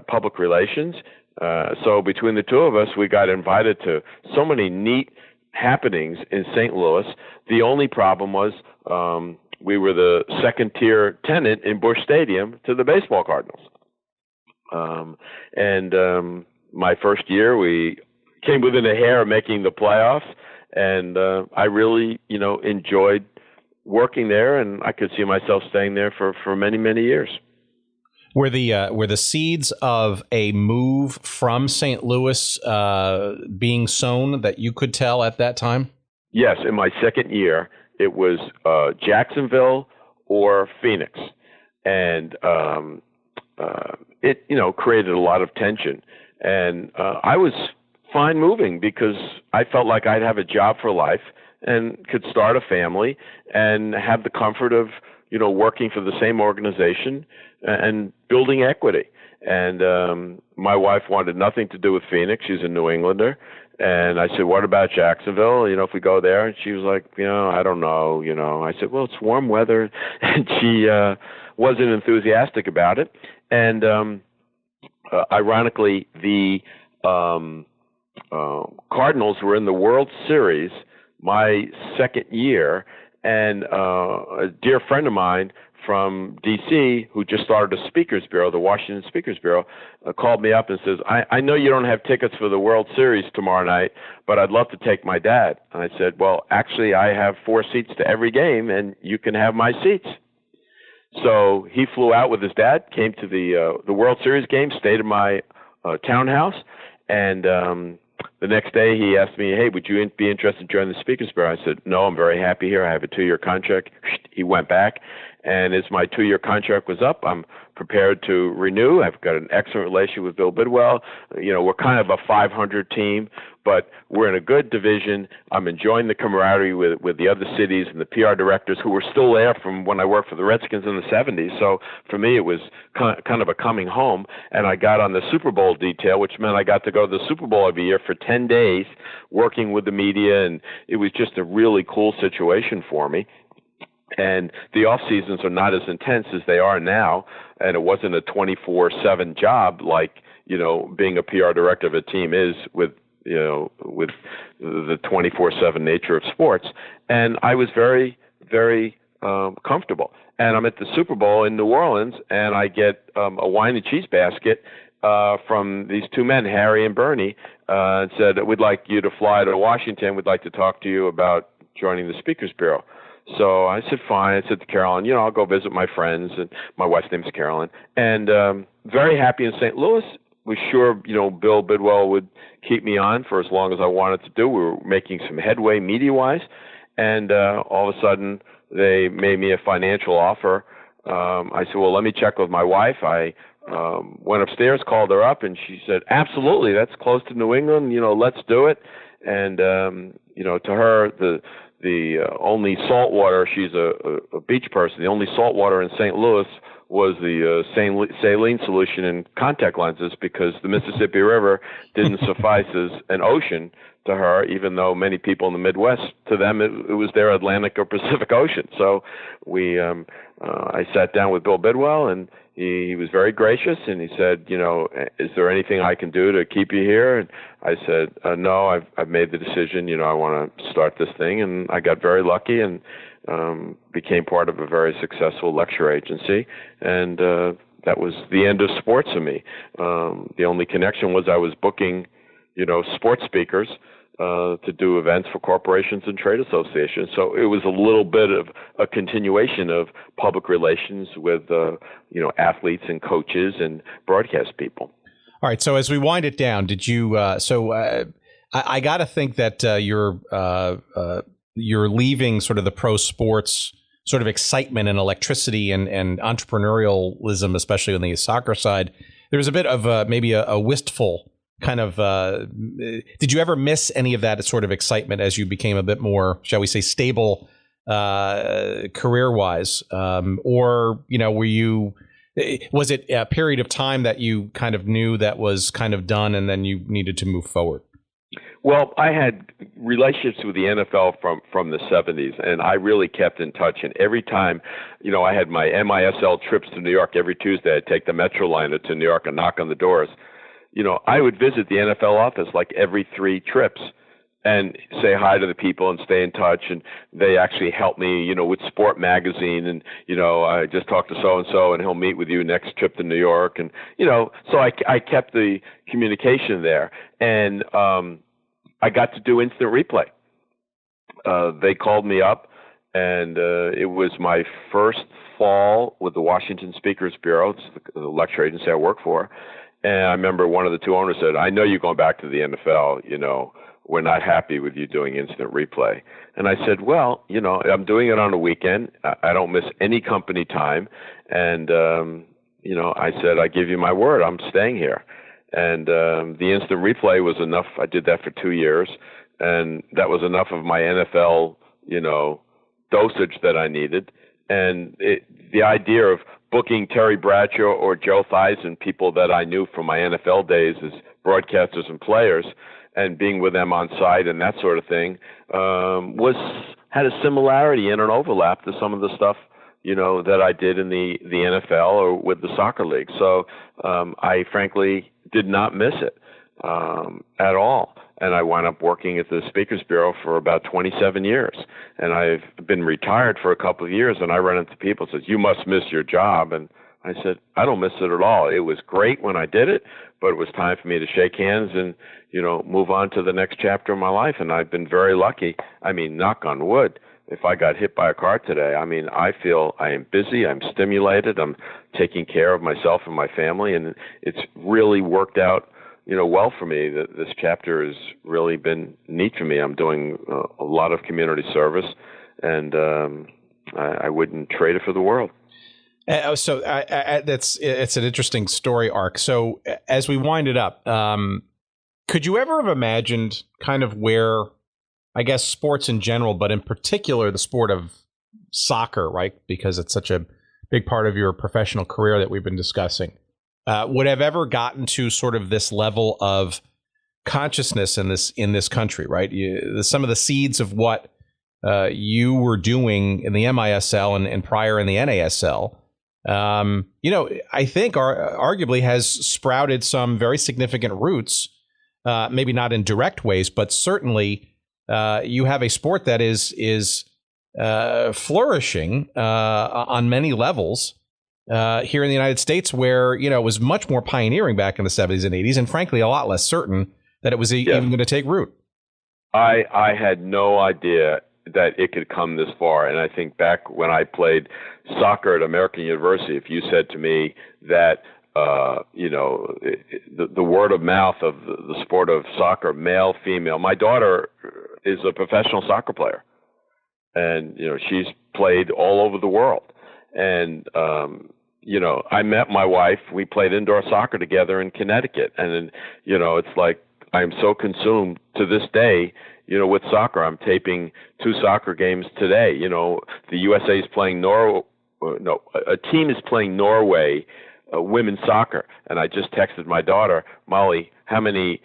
public relations. So between the two of us, we got invited to so many neat happenings in St. Louis. The only problem was we were the second-tier tenant in Busch Stadium to the baseball Cardinals. My first year, we came within a hair of making the playoffs, and I really, enjoyed working there, and I could see myself staying there for many, many years. Were the seeds of a move from St. Louis being sown that you could tell at that time? Yes, in my second year, it was Jacksonville or Phoenix, and it created a lot of tension. And I was fine moving because I felt like I'd have a job for life and could start a family and have the comfort of working for the same organization and building equity. And my wife wanted nothing to do with Phoenix. She's a New Englander. And I said, what about Jacksonville? If we go there? And she was like, I don't know. I said, well, it's warm weather. And she wasn't enthusiastic about it. And ironically, the Cardinals were in the World Series my second year. And a dear friend of mine from D.C., who just started a speakers bureau, the Washington Speakers Bureau, called me up and says, I know you don't have tickets for the World Series tomorrow night, but I'd love to take my dad. And I said, well, actually, I have 4 seats to every game, and you can have my seats. So he flew out with his dad, came to the World Series game, stayed in my townhouse, and the next day he asked me, hey, would you be interested in joining the Speakers Bureau? I said, no, I'm very happy here. I have a 2-year contract. He went back, and as my 2-year contract was up, I'm prepared to renew. I've got an excellent relationship with Bill Bidwell. We're kind of a 500 team, but we're in a good division. I'm enjoying the camaraderie with the other cities and the PR directors who were still there from when I worked for the Redskins in the 70s. So for me, it was kind of a coming home. And I got on the Super Bowl detail, which meant I got to go to the Super Bowl every year for 10 days working with the media. And it was just a really cool situation for me. And the off seasons are not as intense as they are now, and it wasn't a 24/7 job like being a PR director of a team is with the 24/7 nature of sports. And I was very, very comfortable. And I'm at the Super Bowl in New Orleans, and I get a wine and cheese basket from these two men, Harry and Bernie, and said, we'd like you to fly to Washington. We'd like to talk to you about joining the Speakers Bureau. So I said, fine. I said to Carolyn, I'll go visit my friends. And my wife's name's Carolyn. And very happy in St. Louis. Was sure, Bill Bidwell would keep me on for as long as I wanted to do. We were making some headway media-wise. And all of a sudden, they made me a financial offer. I said, well, let me check with my wife. I went upstairs, called her up, and she said, absolutely, that's close to New England. Let's do it. And, to her, the only salt water, she's a beach person, the only salt water in St. Louis was the saline solution in contact lenses because the Mississippi River didn't suffice as an ocean to her, even though many people in the Midwest, to them, it was their Atlantic or Pacific Ocean. So I sat down with Bill Bidwell, and he was very gracious, and he said, is there anything I can do to keep you here? And I said, no, I've made the decision, I want to start this thing. And I got very lucky and became part of a very successful lecture agency. And that was the end of sports for me. The only connection was I was booking, sports speakers to do events for corporations and trade associations. So it was a little bit of a continuation of public relations with, athletes and coaches and broadcast people. All right. So as we wind it down, did you? I got to think that you're leaving sort of the pro sports sort of excitement and electricity and entrepreneurialism, especially on the soccer side. There was a bit of maybe a wistful kind of. Did you ever miss any of that sort of excitement as you became a bit more, shall we say, stable career-wise, or were you? Was it a period of time that you kind of knew that was kind of done and then you needed to move forward? Well, I had relationships with the NFL from the 70s, and I really kept in touch. And every time, I had my MISL trips to New York every Tuesday. I'd take the Metro liner to New York and knock on the doors. I would visit the NFL office like every 3 trips. and say hi to the people and stay in touch. And they actually help me, with Sport Magazine. And, I just talked to so-and-so and he'll meet with you next trip to New York. And, so I kept the communication there. And I got to do instant replay. They called me up, and it was my first fall with the Washington Speakers Bureau. It's the lecture agency I work for. And I remember one of the two owners said, I know you're going back to the NFL, we're not happy with you doing instant replay. And I said, well, I'm doing it on a weekend. I don't miss any company time. And, I said, I give you my word, I'm staying here. And the instant replay was enough. I did that for 2 years. And that was enough of my NFL, dosage that I needed. And the idea of booking Terry Bradshaw or Joe Theisen, people that I knew from my NFL days as broadcasters and players, and being with them on site and that sort of thing, had a similarity and an overlap to some of the stuff, that I did in the NFL or with the soccer league. So I frankly did not miss it at all. And I wound up working at the Speakers Bureau for about 27 years. And I've been retired for a couple of years, and I run into people who say, you must miss your job. And I said, I don't miss it at all. It was great when I did it, but it was time for me to shake hands and, move on to the next chapter of my life. And I've been very lucky. I mean, knock on wood, if I got hit by a car today, I feel I am busy, I'm stimulated, I'm taking care of myself and my family, and it's really worked out well for me. That this chapter has really been neat for me. I'm doing a lot of community service, and I wouldn't trade it for the world. So it's an interesting story arc. So as we wind it up, could you ever have imagined kind of where, I guess, sports in general, but in particular the sport of soccer, right? Because it's such a big part of your professional career that we've been discussing, would have ever gotten to sort of this level of consciousness in this country, right? Some of the seeds of what you were doing in the MISL and prior in the NASL, I think arguably has sprouted some very significant roots, maybe not in direct ways, but certainly you have a sport that is flourishing on many levels. Here in the United States, where, it was much more pioneering back in the 70s and 80s, and frankly, a lot less certain that it was even going to take root. I had no idea that it could come this far. And I think back when I played soccer at American University, if you said to me that, the word of mouth of the sport of soccer, male, female, my daughter is a professional soccer player. And, she's played all over the world. And, I met my wife. We played indoor soccer together in Connecticut. And, it's like I'm so consumed to this day, with soccer. I'm taping 2 soccer games today. The USA is playing a team is playing Norway women's soccer. And I just texted my daughter, Molly, how many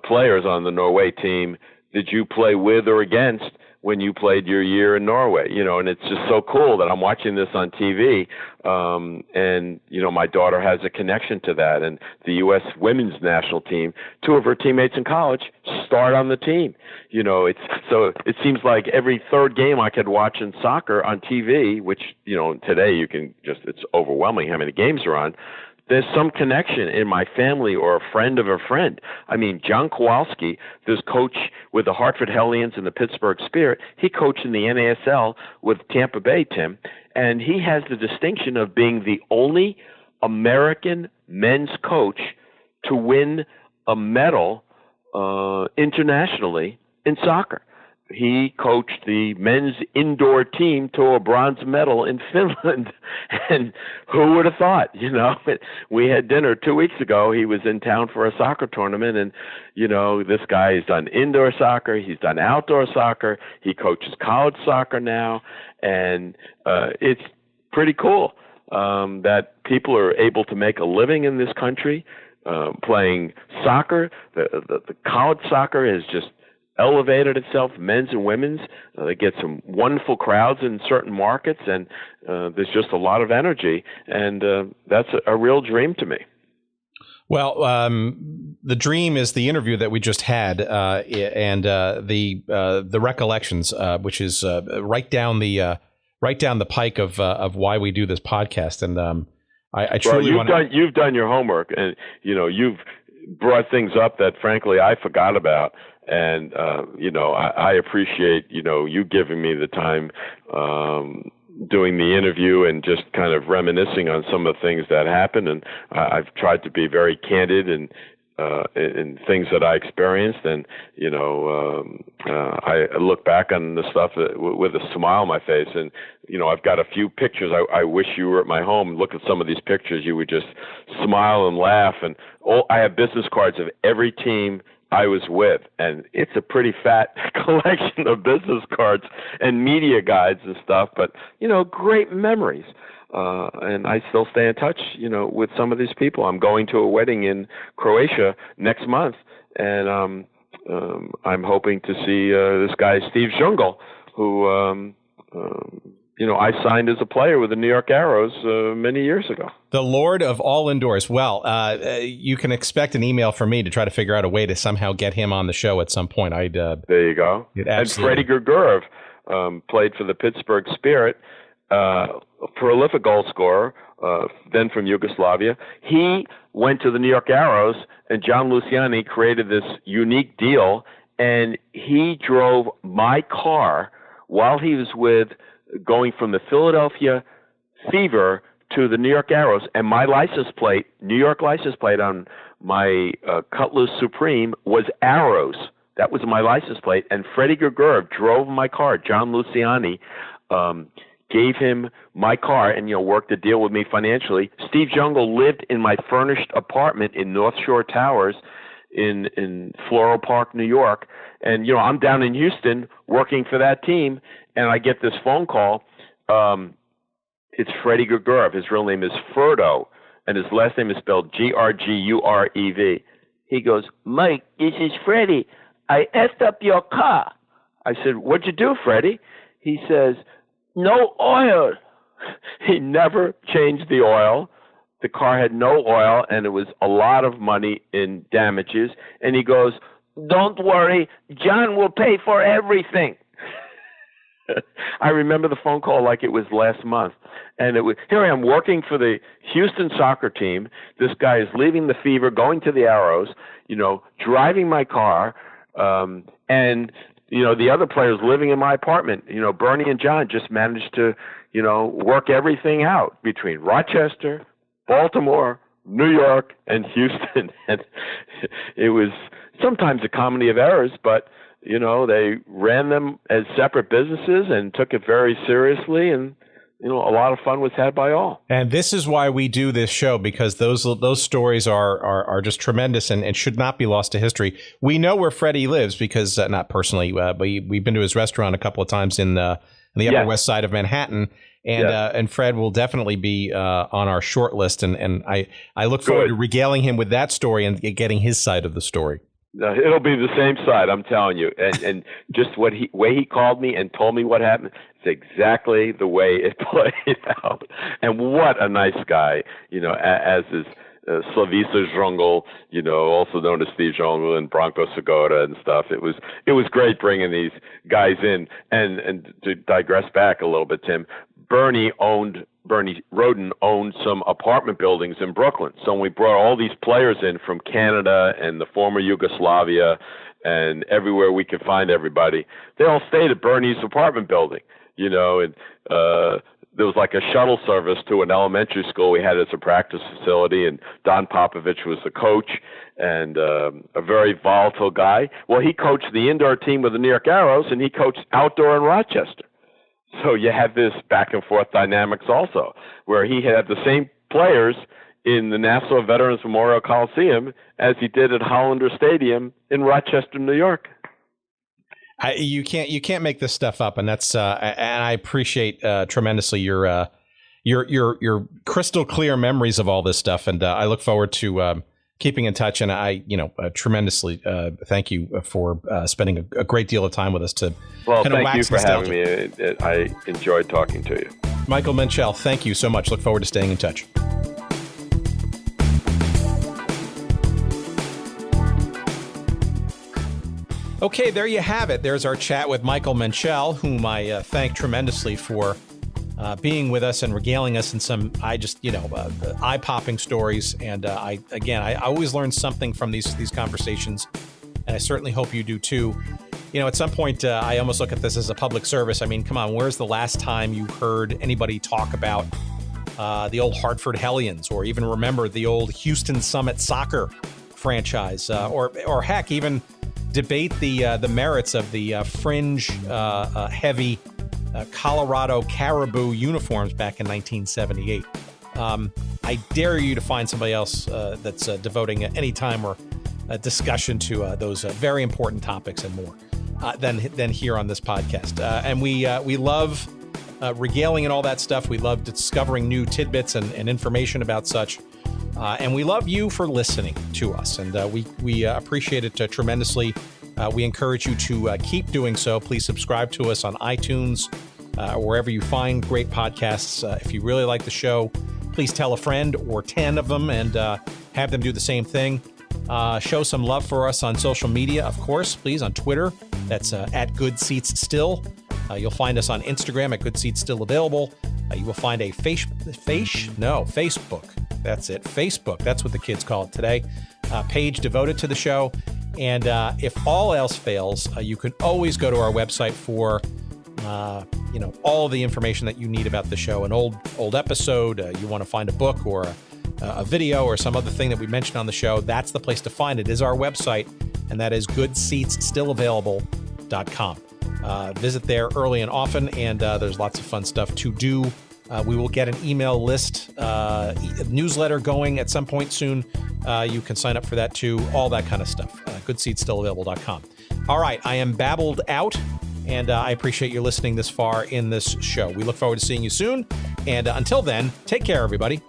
players on the Norway team did you play with or against when you played your year in Norway? And it's just so cool that I'm watching this on TV. And, my daughter has a connection to that. And the U.S. women's national team, 2 of her teammates in college start on the team. It seems like every third game I could watch in soccer on TV, which, today it's overwhelming how many games are on. There's some connection in my family or a friend of a friend. John Kowalski, this coach with the Hartford Hellions and the Pittsburgh Spirit, he coached in the NASL with Tampa Bay, Tim, and he has the distinction of being the only American men's coach to win a medal internationally in soccer. He coached the men's indoor team to a bronze medal in Finland. And who would have thought, we had dinner 2 weeks ago. He was in town for a soccer tournament. And, this guy has done indoor soccer. He's done outdoor soccer. He coaches college soccer now. And it's pretty cool that people are able to make a living in this country playing soccer. The college soccer is just elevated itself, men's and women's. They get some wonderful crowds in certain markets, and there's just a lot of energy, and that's a real dream to me. Well, the dream is the interview that we just had, and the recollections, which is right down the pike of why we do this podcast. And I truly you've done your homework, and you've brought things up that frankly I forgot about, and I appreciate you giving me the time doing the interview and just kind of reminiscing on some of the things that happened. And I've tried to be very candid and in things that I experienced. And, I look back on the stuff with a smile on my face. And, I've got a few pictures. I wish you were at my home. Look at some of these pictures. You would just smile and laugh. And I have business cards of every team I was with, and it's a pretty fat collection of business cards and media guides and stuff, but, great memories. And I still stay in touch, with some of these people. I'm going to a wedding in Croatia next month, and I'm hoping to see this guy, Steve Jungle, who, I signed as a player with the New York Arrows many years ago. The Lord of all indoors. Well, you can expect an email from me to try to figure out a way to somehow get him on the show at some point. There you go. And Fred Grgurev played for the Pittsburgh Spirit, a prolific goal scorer, then from Yugoslavia. He went to the New York Arrows, and John Luciani created this unique deal, and he drove my car while he was going from the Philadelphia Fever to the New York Arrows, and my license plate, New York license plate on my Cutlass Supreme was Arrows. That was my license plate, and Freddie Grgurev drove my car. John Luciani gave him my car and, worked a deal with me financially. Steve Jungle lived in my furnished apartment in North Shore Towers in Floral Park, New York. And, I'm down in Houston working for that team, and I get this phone call. It's Freddie Grgurev. His real name is Ferdo, and his last name is spelled Grgurev. He goes, "Mike, this is Freddie. I effed up your car." I said, "What'd you do, Freddie?" He says, "No oil." He never changed the oil. The car had no oil, and it was a lot of money in damages. And he goes, "Don't worry, John will pay for everything." I remember the phone call like it was last month. And here I am working for the Houston soccer team. This guy is leaving the Fever, going to the Arrows, driving my car, and the other players living in my apartment. Bernie and John just managed to, work everything out between Rochester, Baltimore, New York, and Houston. And it was sometimes a comedy of errors, but, they ran them as separate businesses and took it very seriously. And, a lot of fun was had by all. And this is why we do this show, because those stories are just tremendous and should not be lost to history. We know where Freddie lives because, not personally, but we've been to his restaurant a couple of times in the Upper West Side of Manhattan. And Fred will definitely be on our short list. And I look forward to regaling him with that story and getting his side of the story. It'll be the same side, I'm telling you. And just way he called me and told me what happened, it's exactly the way it played out. And what a nice guy, as is Slavica Jungle, also known as Steve Jungle and Branko Segota and stuff. It was great bringing these guys in. And to digress back a little bit, Tim, Bernie Roden owned some apartment buildings in Brooklyn. So when we brought all these players in from Canada and the former Yugoslavia and everywhere we could find everybody, they all stayed at Bernie's apartment building, and there was like a shuttle service to an elementary school we had as a practice facility, and Don Popovich was the coach and a very volatile guy. Well, he coached the indoor team with the New York Arrows, and he coached outdoor in Rochester. So you have this back and forth dynamics also, where he had the same players in the Nassau Veterans Memorial Coliseum as he did at Hollander Stadium in Rochester, New York. You can't make this stuff up, and that's and I appreciate tremendously your crystal clear memories of all this stuff, and I look forward to keeping in touch. And I tremendously thank you for spending a great deal of time with us to. Well, thank you for having me. I enjoyed talking to you. Michael Menchel, thank you so much. Look forward to staying in touch. Okay, there you have it. There's our chat with Michael Menchel, whom I thank tremendously for being with us and regaling us in some, eye-popping stories. And I always learn something from these conversations, and I certainly hope you do too. At some point, I almost look at this as a public service. I mean, come on, where's the last time you heard anybody talk about the old Hartford Hellions, or even remember the old Houston Summit soccer franchise, or heck, even debate the merits of the fringe heavy Colorado Caribou uniforms back in 1978. I dare you to find somebody else that's devoting any time or discussion to those very important topics and more than here on this podcast. And we love regaling and all that stuff. We love discovering new tidbits and information about such. And we love you for listening to us, and we appreciate it tremendously. We encourage you to keep doing so. Please subscribe to us on iTunes, wherever you find great podcasts. If you really like the show, please tell a friend or 10 of them and have them do the same thing. Show some love for us on social media, of course, please, on Twitter. That's at Good Seats Still. You'll find us on Instagram at Good Seats Still Available. You will find a Facebook. That's it. Facebook. That's what the kids call it today. Page devoted to the show. And if all else fails, you can always go to our website for, all the information that you need about the show. An old episode, you want to find a book or a video or some other thing that we mentioned on the show, that's the place to find it, is our website, and that is goodseatsstillavailable.com. Visit there early and often, and there's lots of fun stuff to do. We will get an email list, newsletter going at some point soon. You can sign up for that too, all that kind of stuff. Goodseatsstillavailable.com. All right, I am babbled out, and I appreciate you listening this far in this show. We look forward to seeing you soon, and until then, take care, everybody.